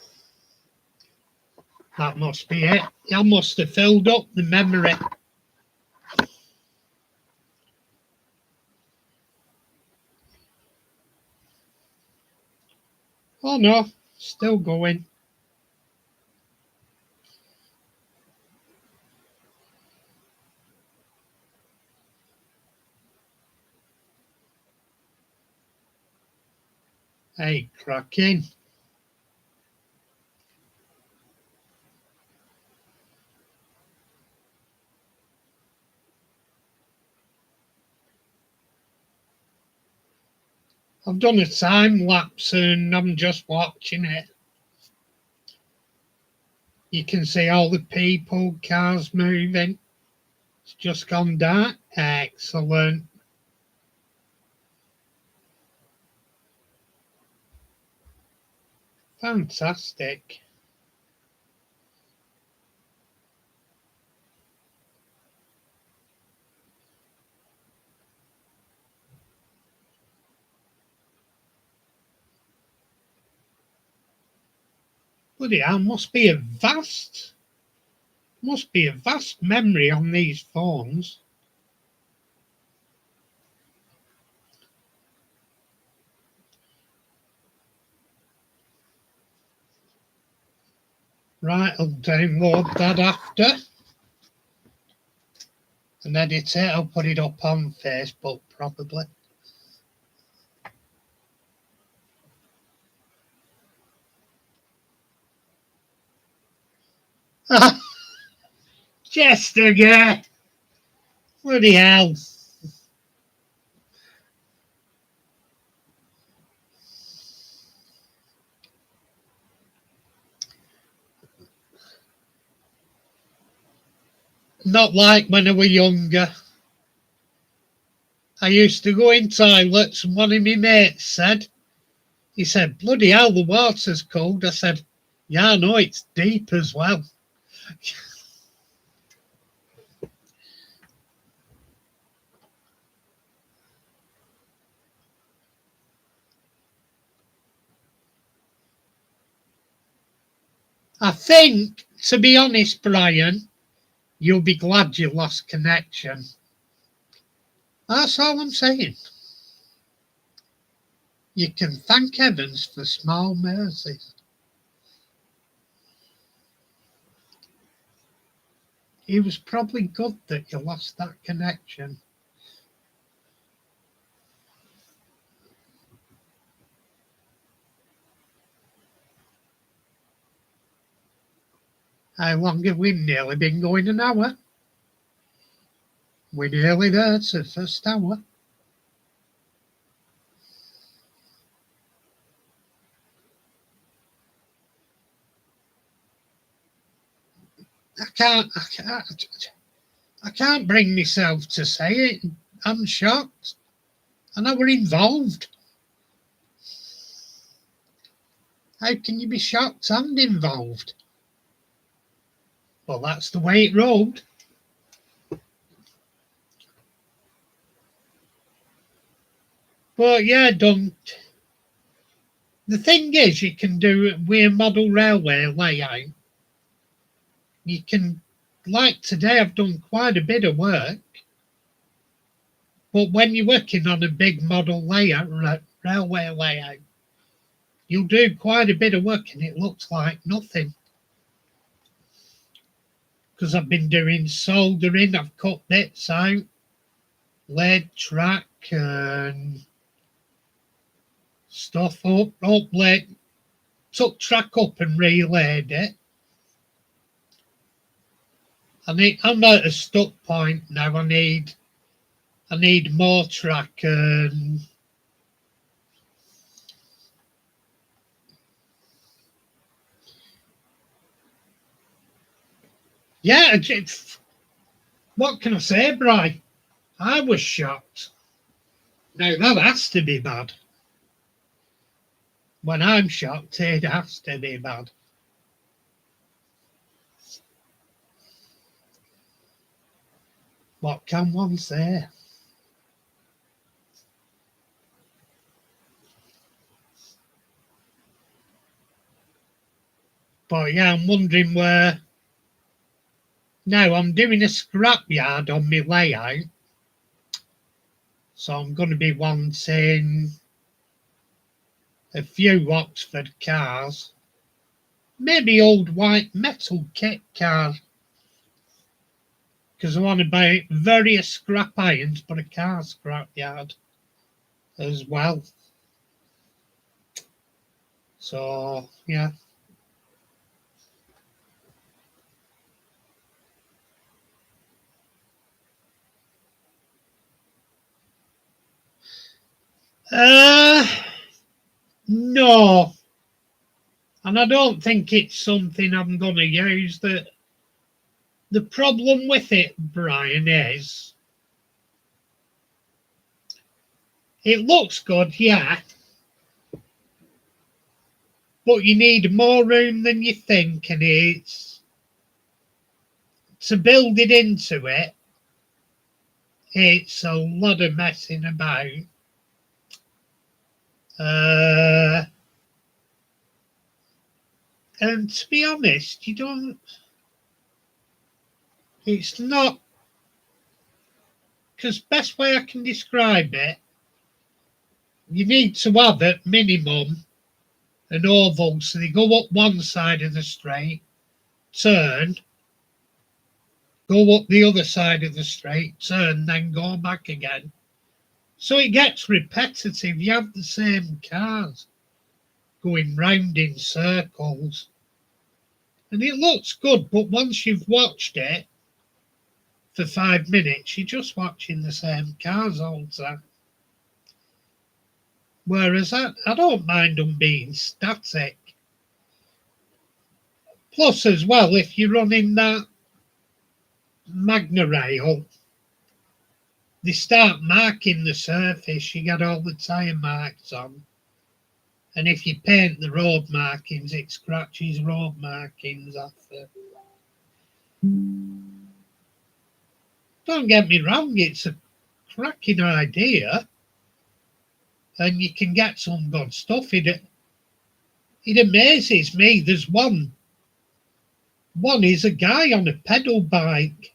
that must be it. I must have filled up the memory. Oh no, still going. Hey, cracking. I've done a time lapse and I'm just watching it. You can see all the people, cars moving. It's just gone dark. Excellent. Fantastic. Bloody hell, must be a vast memory on these phones. Right, I'll download that after and edit it. I'll put it up on Facebook probably. Just again. Bloody hell. Not like when I was younger. I used to go in toilets and one of my mates said, he said, bloody hell, the water's cold. I said, yeah, I know, it's deep as well. I think, to be honest, Brian, you'll be glad you lost connection. That's all I'm saying. You can thank heavens for small mercies. It was probably good that you lost that connection. How long have we nearly been going? An hour? We're nearly there to the first hour. I can't bring myself to say it. I'm shocked. And I were involved. How can you be shocked and involved? Well, that's the way it rolled. But yeah, don't. The thing is, you can do it with a model railway layout. You can, like today, I've done quite a bit of work. But when you're working on a big model layout, railway layout, you'll do quite a bit of work and it looks like nothing. Because I've been doing soldering, I've cut bits out, laid track and stuff up late. Took track up and relaid it. I'm at a stuck point now. I need more track and yeah. What can I say, Bri? I was shocked. Now that has to be bad. When I'm shocked, it has to be bad. What can one say? But yeah, I'm wondering where. Now I'm doing a scrapyard on my layout, so I'm going to be wanting a few Oxford cars, maybe old white metal kit cars, because I want to buy various scrap irons, but a car scrapyard as well. So yeah. No, and I don't think it's something I'm going to use. The problem with it, Brian, is it looks good, yeah, but you need more room than you think, and it's to build it into it. It's a lot of messing about. Uh, and to be honest, you don't. It's not, because best way I can describe it, you need to have at minimum an oval, so they go up one side of the straight, turn, go up the other side of the straight, turn, then go back again. So it gets repetitive. You have the same cars going round in circles. And it looks good, but once you've watched it for 5 minutes, you're just watching the same cars all the time. Whereas I don't mind them being static. Plus, as well, if you're running that Magna Rail, they start marking the surface, you get all the tyre marks on. And if you paint the road markings, it scratches road markings after. Don't get me wrong, it's a cracking idea, and you can get some good stuff. It amazes me. There's one is a guy on a pedal bike,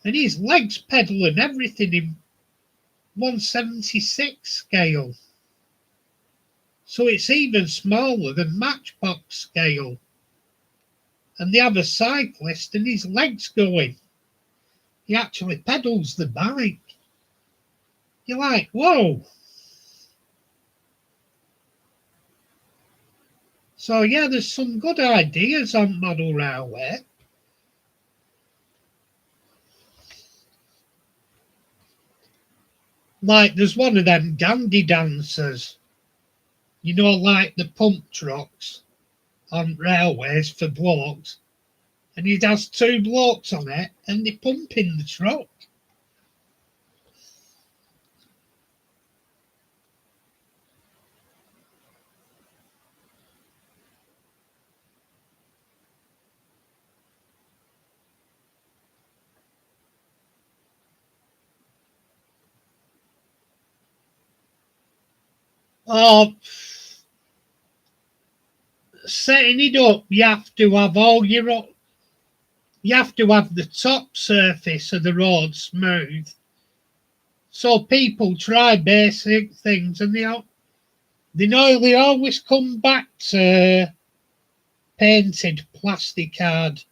and his legs pedal and everything in 1/76 scale. So it's even smaller than Matchbox scale. And they have a cyclist and his legs going. He actually pedals the bike. You're like, whoa. So yeah, there's some good ideas on model railway. Like there's one of them Gandhi dancers, like the pump trucks on railways for blokes. And he has two blokes on it and they pump in the truck. Oh, setting it up, you have to have you have to have the top surface of the road smooth. So people try basic things and they always come back to painted plastic card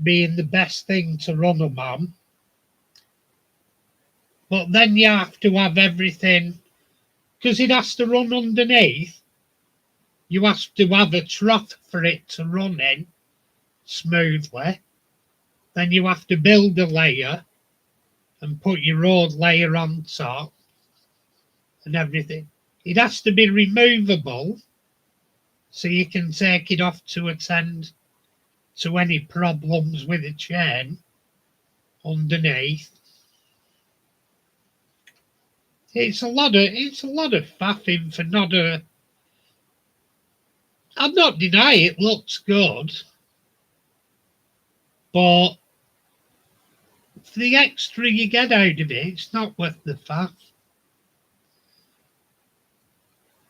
being the best thing to run them on. But then you have to have everything, because it has to run underneath. You have to have a trough for it to run in smoothly. Then you have to build a layer and put your road layer on top and everything. It has to be removable so you can take it off to attend to any problems with the chain underneath. It's a lot of faffing for not a. I'm not denying it looks good, but for the extra you get out of it, it's not worth the faff.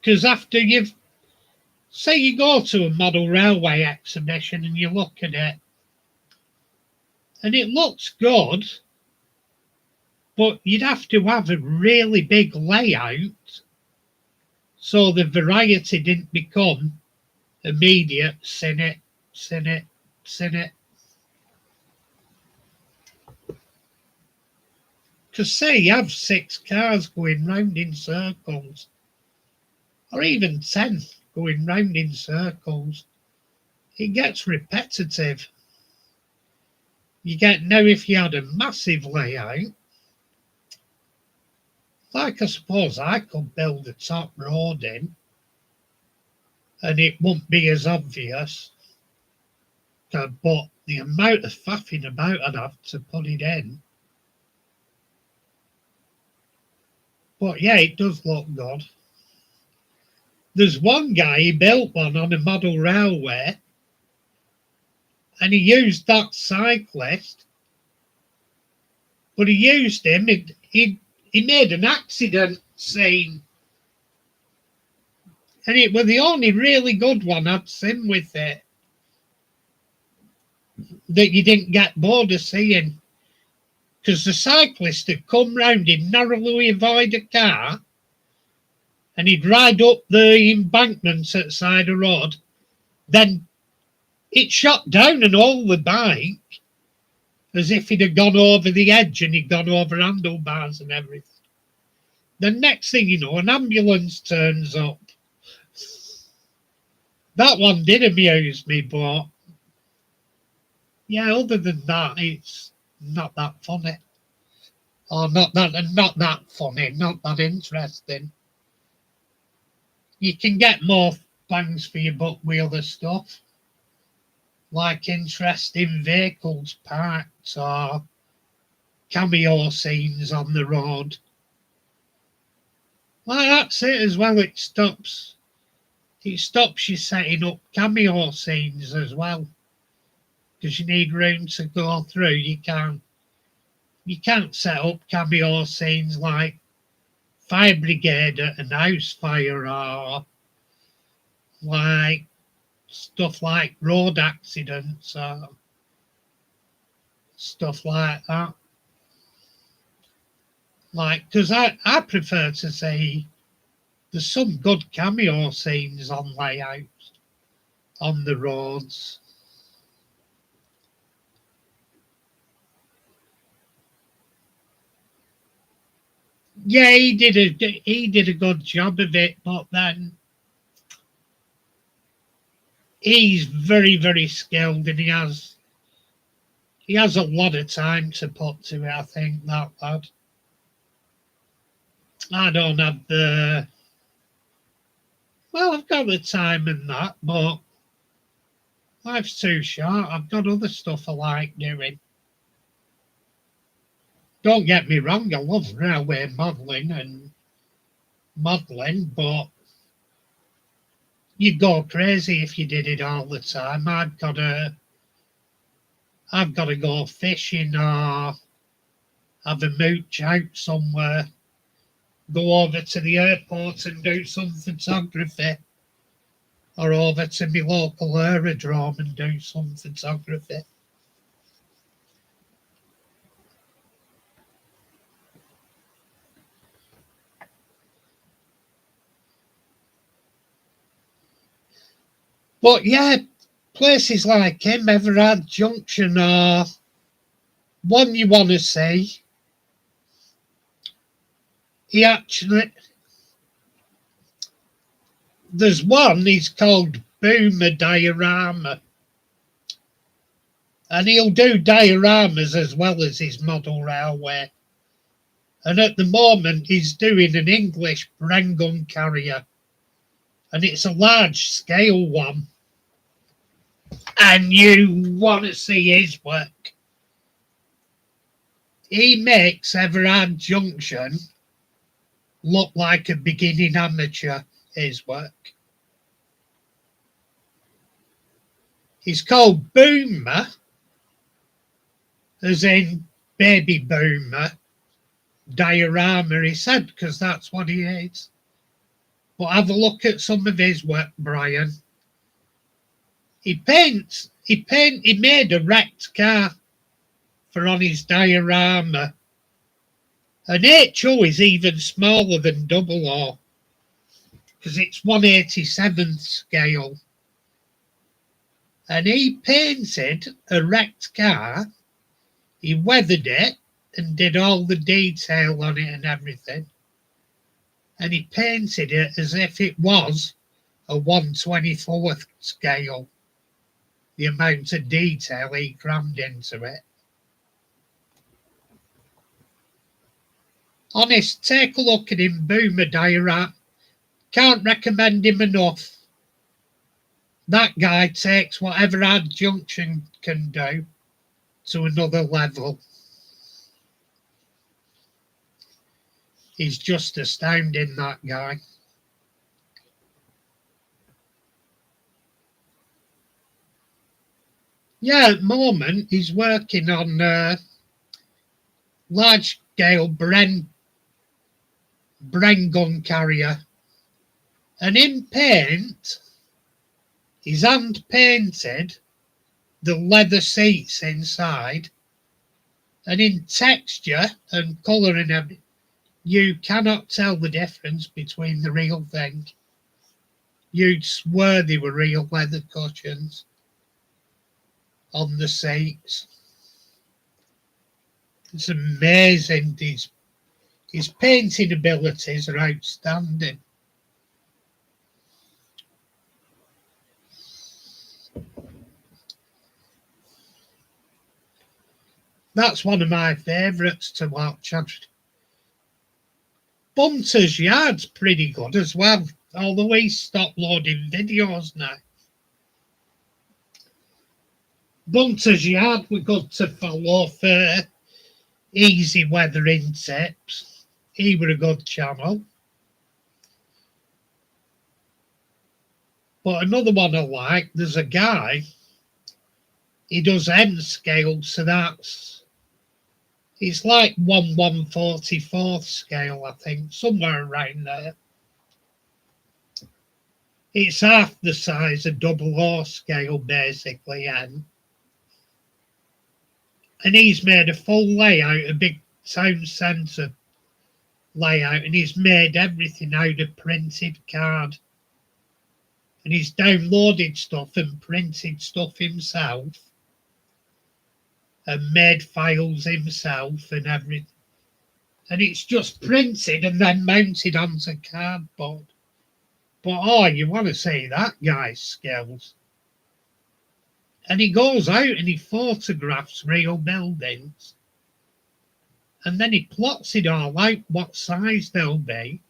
Because after you've, say you go to a model railway exhibition and you look at it, and it looks good, but you'd have to have a really big layout so the variety didn't become immediate, sin it, sin it, sin it. Because say you have 6 cars going round in circles, or even 10 going round in circles, it gets repetitive. You get, now if you had a massive layout, like I suppose I could build a top road in, and it won't be as obvious, but the amount of faffing about I'd have to put it in. But yeah, it does look good. There's one guy, he built one on a model railway, and he used that cyclist, but he used him, he made an accident scene, and it was the only really good one I'd seen with it that you didn't get bored of seeing, because the cyclist had come round, he'd narrowly avoid a car, and he'd ride up the embankments at the side of the road. Then it shot down and all the bike as if he'd have gone over the edge and he'd gone over handlebars and everything. The next thing you know, an ambulance turns up. That one did amuse me, but yeah, other than that, it's not that funny. Or not that funny, not that interesting. You can get more bangs for your buck with other stuff, like interesting vehicles parked or cameo scenes on the road. Well, that's it as well. It stops you setting up cameo scenes as well, because you need room to go through. You can't set up cameo scenes like fire brigade at an house fire, or like stuff like road accidents or stuff like that. Like, because I prefer to see there's some good cameo scenes on layouts on the roads. Yeah, he did a good job of it, but then he's very, very skilled, and he has a lot of time to put to it, I think, that lad. I don't have the, well, I've got the time and that, but life's too short. I've got other stuff I like doing. Don't get me wrong, I love railway modelling, but you'd go crazy if you did it all the time. I've got to go fishing or have a mooch out somewhere, go over to the airport and do some photography, or over to my local aerodrome and do some photography. But yeah, places like him, Everard Junction, are one you want to see. he actually, there's one, he's called Boomer Diorama. And he'll do dioramas as well as his model railway. And at the moment, he's doing an English Bren gun carrier. And it's a large scale one. And you want to see his work. He makes Everard Junction look like a beginning amateur, his work. He's called Boomer, as in baby boomer, diorama, he said, because that's what he is. But have a look at some of his work, Brian. He made a wrecked car for on his diorama. And HO is even smaller than double O, because it's 1/87th scale. And he painted a wrecked car, he weathered it and did all the detail on it and everything. And he painted it as if it was a 1/24th scale, the amount of detail he crammed into it. Honest, take a look at him, Boomer Diorama. Can't recommend him enough. That guy takes whatever Everard Junction can do to another level. He's just astounding, that guy. Yeah, at the moment he's working on large-scale Bren gun carrier. And in paint, he's hand-painted the leather seats inside. And in texture and colour and everything, you cannot tell the difference between the real thing. You'd swear they were real leather cushions on the seats. It's amazing. His painting abilities are outstanding. That's one of my favourites to watch. Bunter's Yard's pretty good as well, although he's stopped loading videos now. Bunter's Yard were good to follow for easy weathering tips. He were a good channel. But another one I like, there's a guy, he does N scale, so it's like 1/144th scale, I think, somewhere around there. It's half the size of double O scale, basically, N. And he's made a full layout, a big town centre layout, and he's made everything out of printed card. And he's downloaded stuff and printed stuff himself and made files himself and everything. And it's just printed and then mounted onto cardboard. But oh, you want to see that guy's skills. And he goes out and he photographs real buildings. And then he plots it all out, what size they'll be.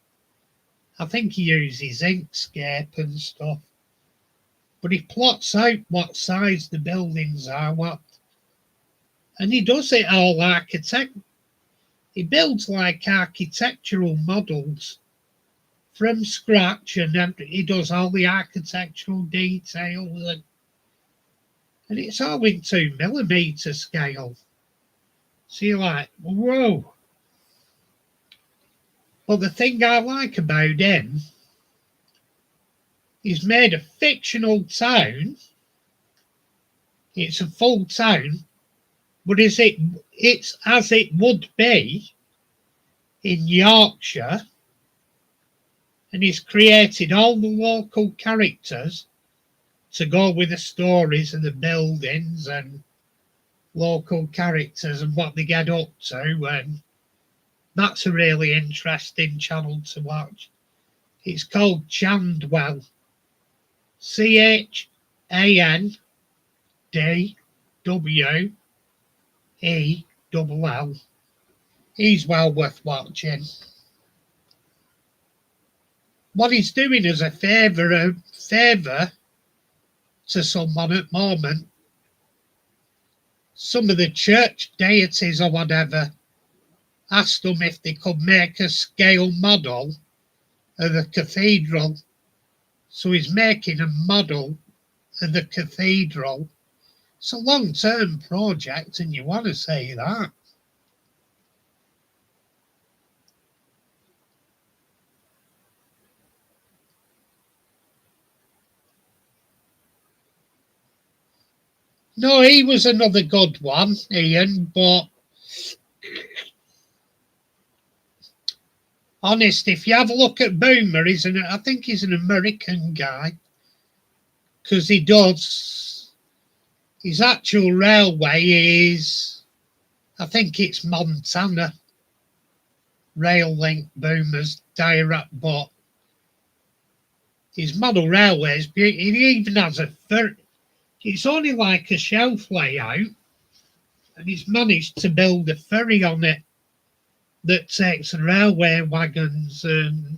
I think he uses Inkscape and stuff. But he plots out what size the buildings are, and he does it all He builds like architectural models from scratch, and he does all the architectural details, and it's all in 2mm scale. So you're like, whoa. But the thing I like about him, he's made a fictional town. It's a full town, but it's as it would be in Yorkshire, and he's created all the local characters to go with the stories of the buildings and local characters and what they get up to, and That's a really interesting channel to watch. It's called Chandwell. Chandwell. He's well worth watching. What he's doing as a favour to someone at the moment, some of the church deities or whatever asked them if they could make a scale model of the cathedral. So he's making a model of the cathedral. It's a long-term project, and you want to say that. No, he was another good one, Ian, but honest, if you have a look at Boomer, I think he's an American guy, because he does, his actual railway is, I think it's Montana Rail Link Boomer's direct, but his model railway is beautiful. He even has it's only like a shelf layout, and he's managed to build a ferry on it that takes railway wagons, and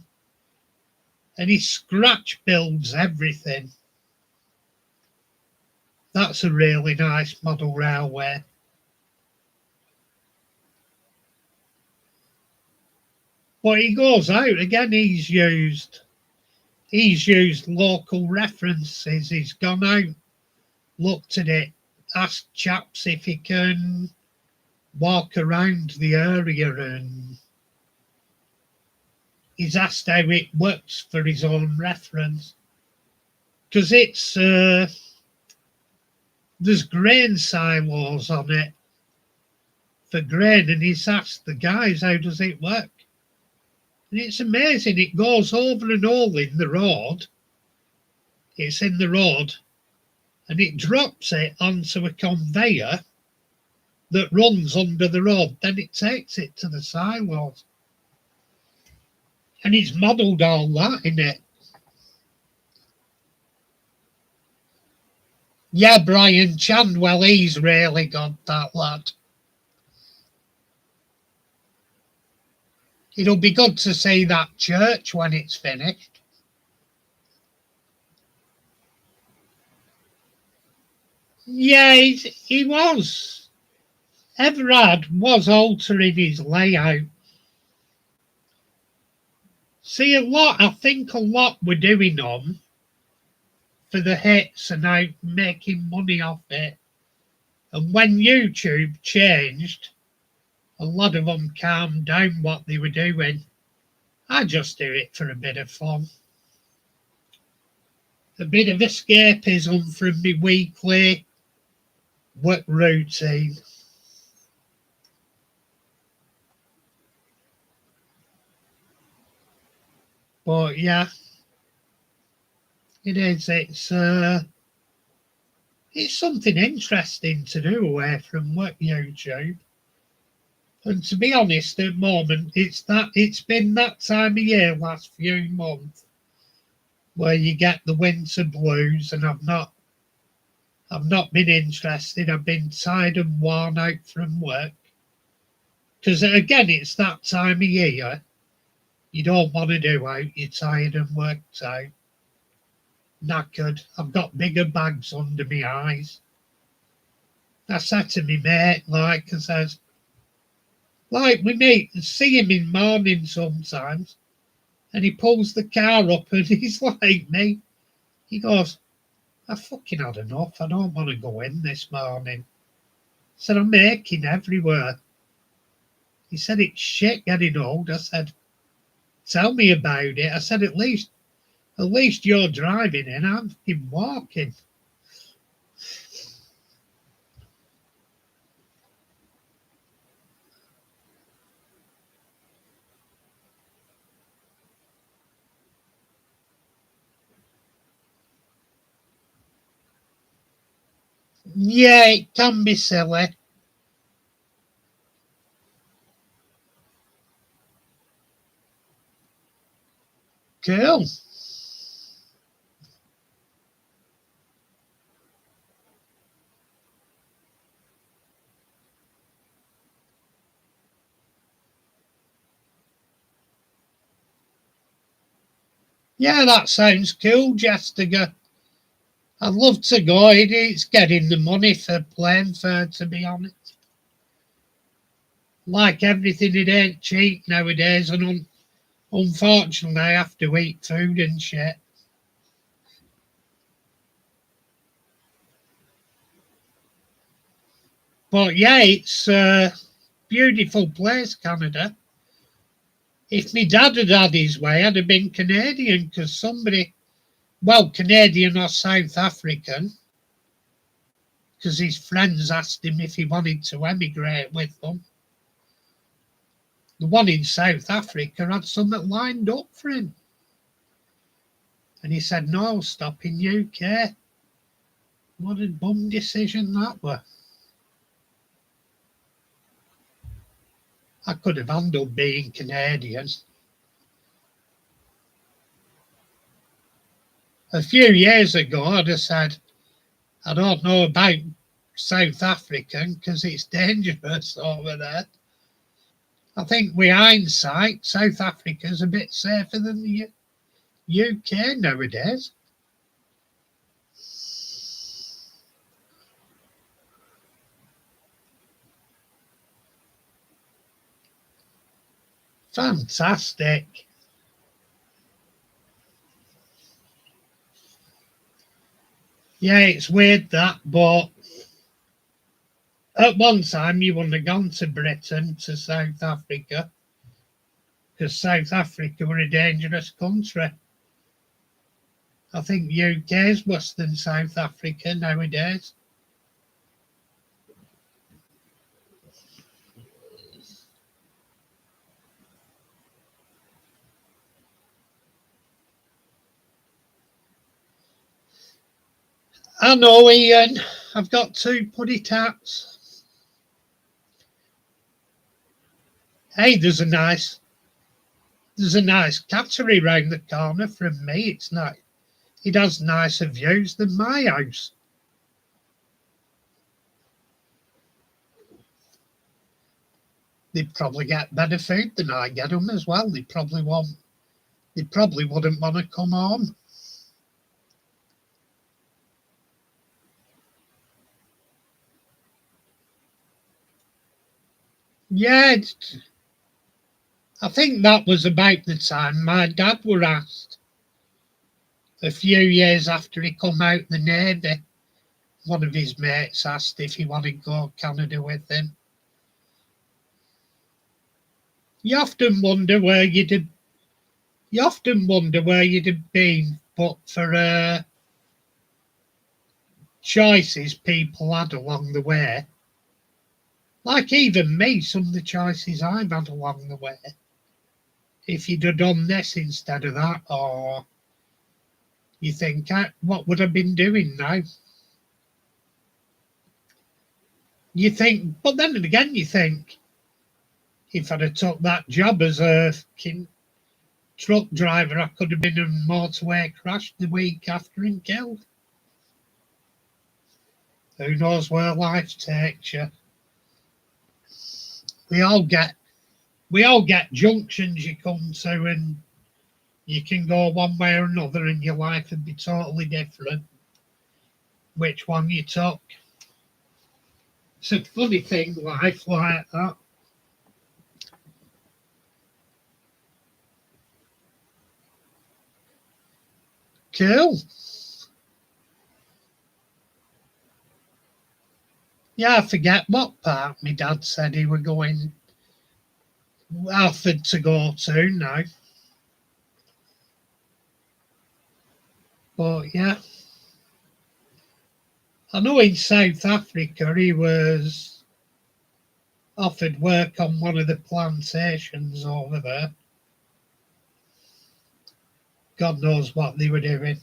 he scratch builds everything. That's a really nice model railway. But he goes out again. He's used local references. He's gone out, looked at it, asked chaps if he can walk around the area, and he's asked how it works for his own reference. Because there's grain silos on it for grain, and he's asked the guys, how does it work? And it's amazing. It goes over an hole in the road. It's in the road, and it drops it onto a conveyor that runs under the road. Then it takes it to the silos. And he's modelled all that in it. Yeah, Brian Chandwell, he's really good, that lad. It'll be good to see that church when it's finished. Yeah, he was. Everard was altering his layout. See, I think a lot were doing them for the hits and out making money off it. And when YouTube changed, a lot of them calmed down what they were doing. I just do it for a bit of fun. A bit of escapism from my weekly work routine. But yeah, it is. It's something interesting to do away from work YouTube. And to be honest, at the moment, it's been that time of year, last few months, where you get the winter blues, and I've not been interested. I've been tired and worn out from work. Because again, it's that time of year you don't want to do out. You're tired and worked out, knackered. I've got bigger bags under my eyes. I said to me mate, I says, we meet and see him in morning sometimes, and he pulls the car up and he's like me. He goes, I fucking had enough. I don't want to go in this morning. I said, I'm aching everywhere. He said, it's shit getting old. I said, tell me about it. I said, at least you're driving and I'm fucking walking. Yeah, it can be silly. Cool. Yeah, that sounds cool, Jessica. I'd love to go. It's getting the money for plane fare, to be honest. Like everything, it ain't cheap nowadays, and unfortunately, I have to eat food and shit. But yeah, it's a beautiful place, Canada. If my dad had had his way, I'd have been Canadian because somebody, well, Canadian or South African, because his friends asked him if he wanted to emigrate with them. The one in South Africa had something lined up for him. And he said, no, stop in UK. What a bum decision that were. I could have handled being Canadian. A few years ago, I'd have said, I don't know about South African because it's dangerous over there. I think with hindsight, South Africa's a bit safer than the UK nowadays. Fantastic. Yeah, it's weird that, but at one time you wouldn't have gone to Britain, to South Africa, because South Africa were a dangerous country. I think UK is worse than South Africa nowadays. I know, Ian. I've got two putty tats. Hey, there's a nice cattery round the corner from me. It's nice. It has nicer views than my house. They'd probably get better food than I get them as well. They probably won't. They probably wouldn't want to come home. Yeah, I think that was about the time my dad were asked. A few years after he come out the Navy, one of his mates asked if he wanted to go to Canada with him. You often wonder where you'd have, you often wonder where you'd have been, but for choices people had along the way. Like even me, some of the choices I've had along the way. If you'd have done this instead of that, or you think, what would I have been doing now? You think, but then again, you think, if I'd have took that job as a truck driver, I could have been in a motorway crash the week after and killed. Who knows where life takes you? We all get we all get junctions you come to, and you can go one way or another, and your life would be totally different. Which one you took? It's a funny thing, life like that. Cool. Yeah, I forget what part my dad said he were going offered to go to now. But yeah, I know in South Africa he was offered work on one of the plantations over there. God knows what they were doing.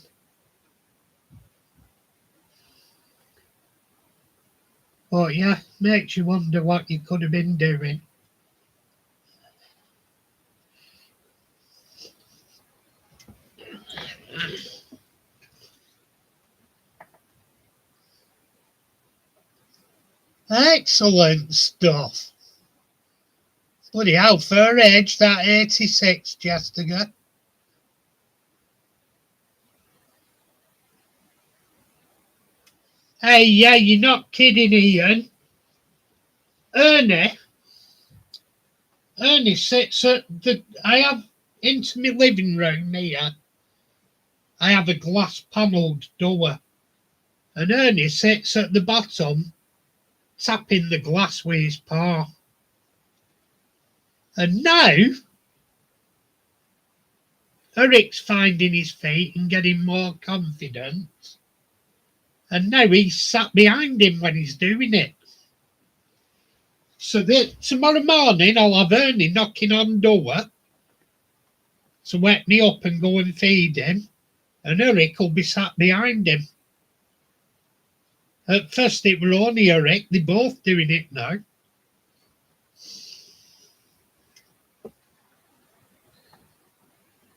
But yeah, makes you wonder what you could have been doing. Excellent stuff. Bloody hell, for her age, that 86, Jessica. Hey, yeah, you're not kidding, Ian. Ernie sits at the... I have, into my living room here, I have a glass panelled door. And Ernie sits at the bottom, tapping the glass with his paw. And now, Eric's finding his feet and getting more confident. And now he's sat behind him when he's doing it. So that tomorrow morning I'll have Ernie knocking on the door to wake me up and go and feed him. And Eric will be sat behind him. At first it were only Eric, they're both doing it now.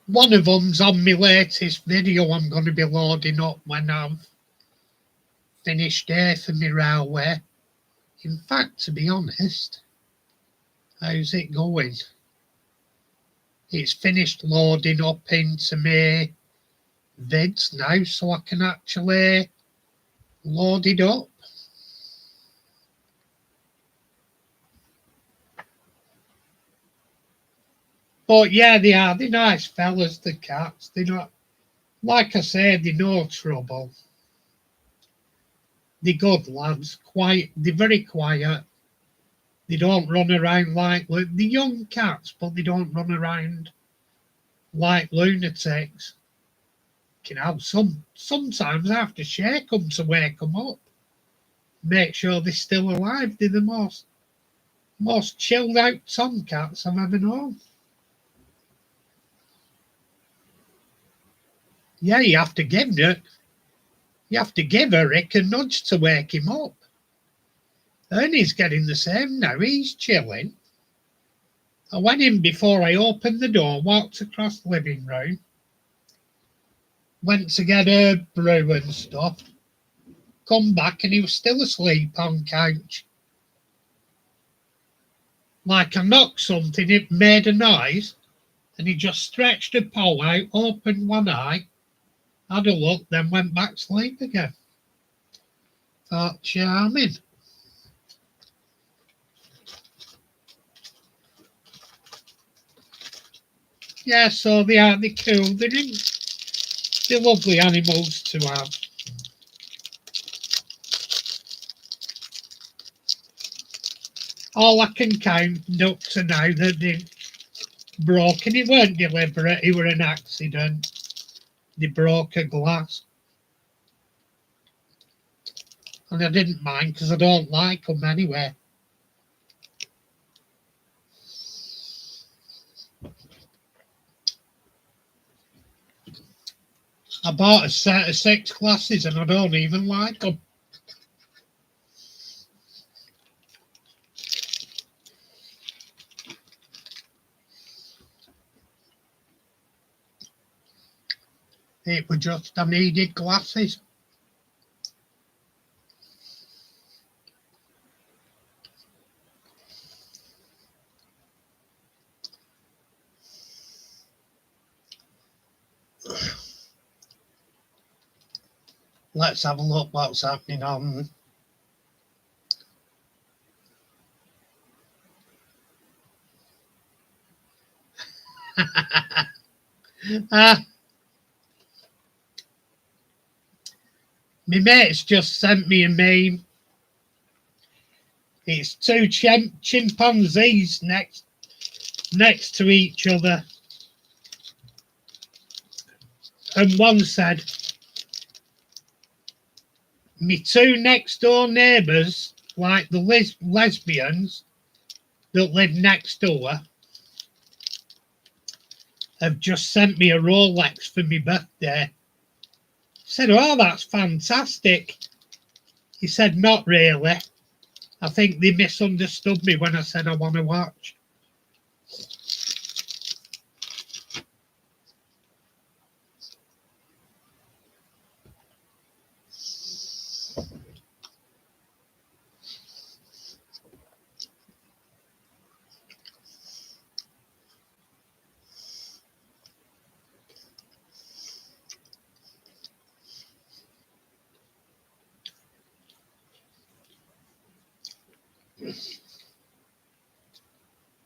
One of them's on my latest video I'm going to be loading up when I've finished here for my railway. In fact, to be honest, how's it going? It's finished loading up into my vids now, so I can actually load it up. But yeah, they're nice fellas, the cats. They're not, like I said, they're no trouble. They're good lads, they're very quiet. They don't run around like the young cats, but they don't run around like lunatics. You know, sometimes I have to shake them to wake them up, make sure they're still alive. They're the most chilled out tomcats I've ever known. Yeah, you have to give Eric a nudge to wake him up. Ernie's getting the same now. He's chilling. I went in before I opened the door, walked across the living room, went to get a brew and stuff, come back and he was still asleep on couch. Like I knocked something, it made a noise, and he just stretched a paw out, opened one eye, had a look, then went back to sleep again. Thought, charming. Yeah, so they're cool. They're lovely animals to have. All I can count up to now that they broke, and it weren't deliberate, it were an accident. They broke a glass. And I didn't mind because I don't like them anyway. I bought a set of 6 glasses and I don't even like them. It was just I needed glasses. Let's have a look what's happening on. My mate's just sent me a meme. It's 2 chimpanzees next to each other. And one said, me 2 next door neighbours, like the lesbians that live next door, have just sent me a Rolex for my birthday. I said, oh, that's fantastic. He said, not really. I think they misunderstood me when I said I want to watch.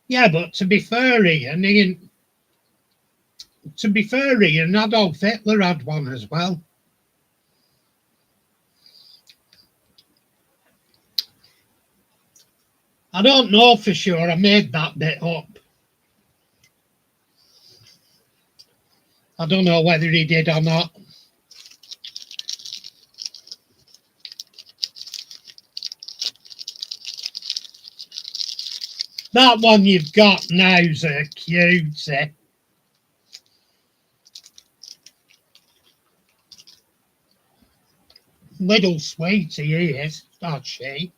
Yeah, but to be fair, Ian, Adolf Hitler had one as well. I don't know for sure. I made that bit up. I don't know whether he did or not. That one you've got now's a cutie. Little sweetie he is, not she.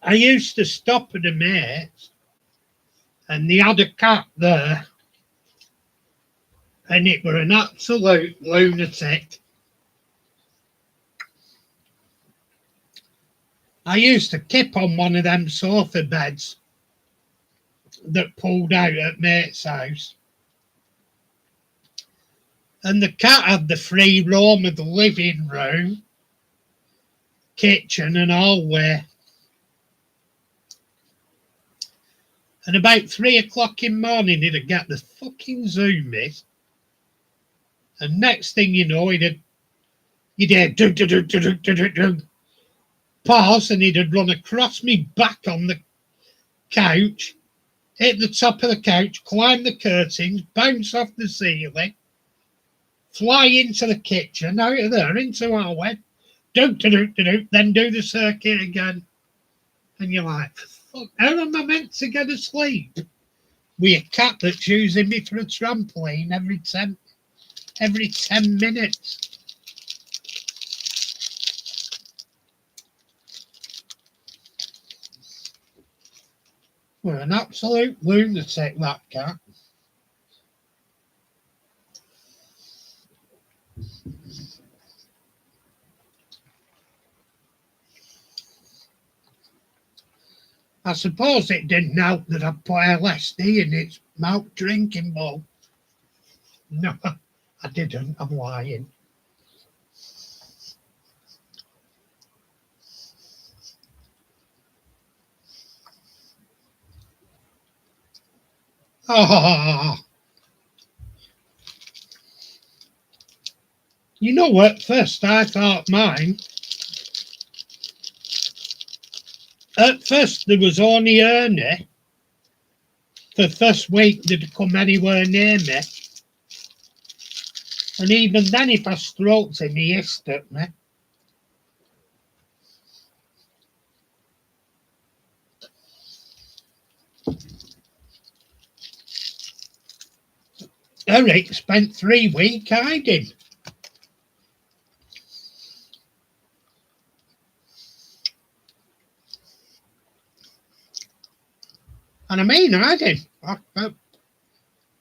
I used to stop at a mate's and they had a cat there and it were an absolute lunatic. I used to kip on one of them sofa beds that pulled out at mate's house. And the cat had the free roam of the living room, kitchen and hallway. And about 3 o'clock in the morning, he'd get the fucking zoomies. And next thing you know, you'd hear pause, and he'd run across me back on the couch, hit the top of the couch, climb the curtains, bounce off the ceiling, fly into the kitchen, out of there, into our web, then do the circuit again. And you're like, fuck, how am I meant to get asleep? With a cat that's using me for a trampoline every 10 minutes. We're an absolute lunatic, that cat. I suppose it didn't help that I put LSD in its mouth drinking bowl. No, I didn't. I'm lying. Oh, you know what? First, I thought mine. At first, there was only Ernie. The first week they'd come anywhere near me. And even then, if I stroked him, he hissed at me. Eric spent 3 weeks hiding. And I mean hiding. I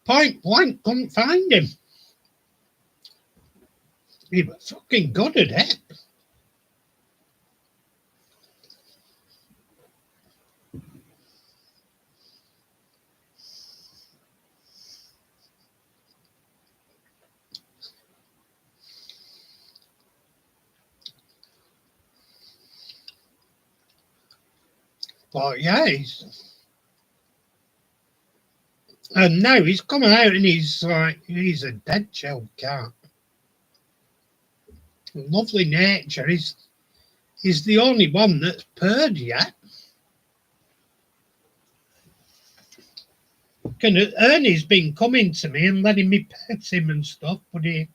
point blank couldn't find him. He was fucking good at it. But yeah, and now he's coming out and he's a dead chill cat. Lovely nature. He's the only one that's purred yet. Ernie's been coming to me and letting me pet him and stuff, but he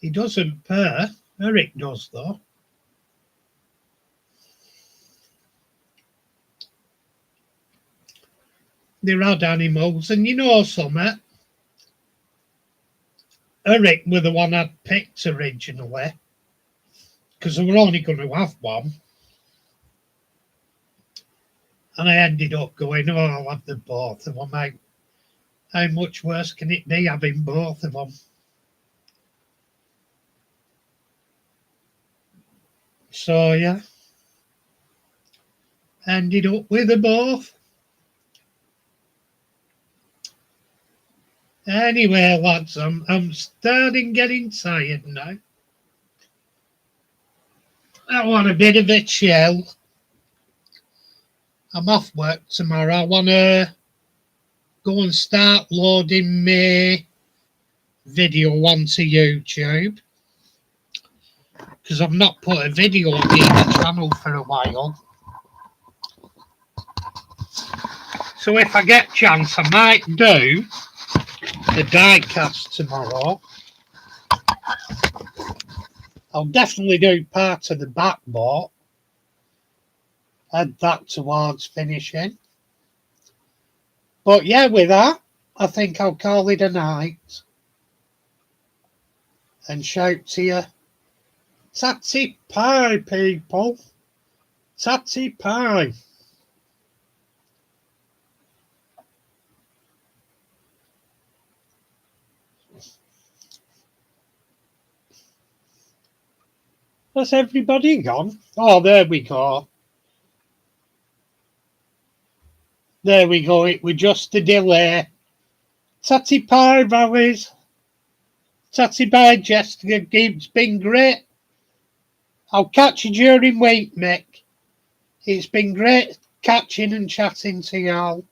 doesn't purr. Eric does though. They're odd animals, and you know something. Eric was the one I'd picked originally, because I were only going to have one. And I ended up going, oh, I'll have the both of them. How much worse can it be having both of them? So, yeah. Ended up with them both. Anyway, lads, I'm starting getting tired now. I want a bit of a chill. I'm off work tomorrow. I want to go and start loading my video onto YouTube, because I've not put a video on the channel for a while. So if I get a chance, I might do the diecast tomorrow. I'll definitely do part of the backboard. Add that towards finishing. But yeah, with that, I think I'll call it a night. And shout to you, tatty pie, people. Tatty pie. Has everybody gone? Oh, there we go. There we go. It was just a delay. Tatty pie, Valleys. Tatty pie, Jessica. It's been great. I'll catch you during week, Mick. It's been great catching and chatting to y'all.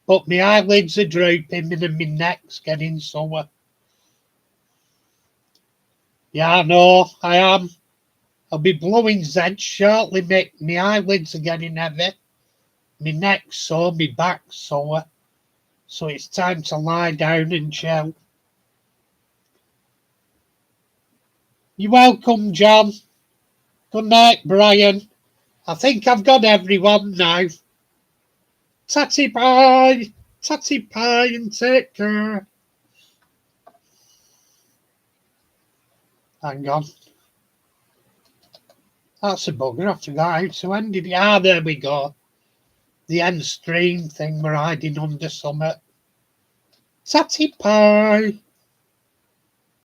But my eyelids are drooping and my neck's getting sore. Yeah, I know, I am. I'll be blowing Zed shortly, Mick. My eyelids are getting heavy. My neck's sore, my back's sore. So it's time to lie down and chill. You're welcome, John. Good night, Brian. I think I've got everyone now. Tatty pie, and take care. Hang on. That's a bugger. I forgot how to end it. Ah, there we go. The end stream thing we're hiding under summit. Tatty pie.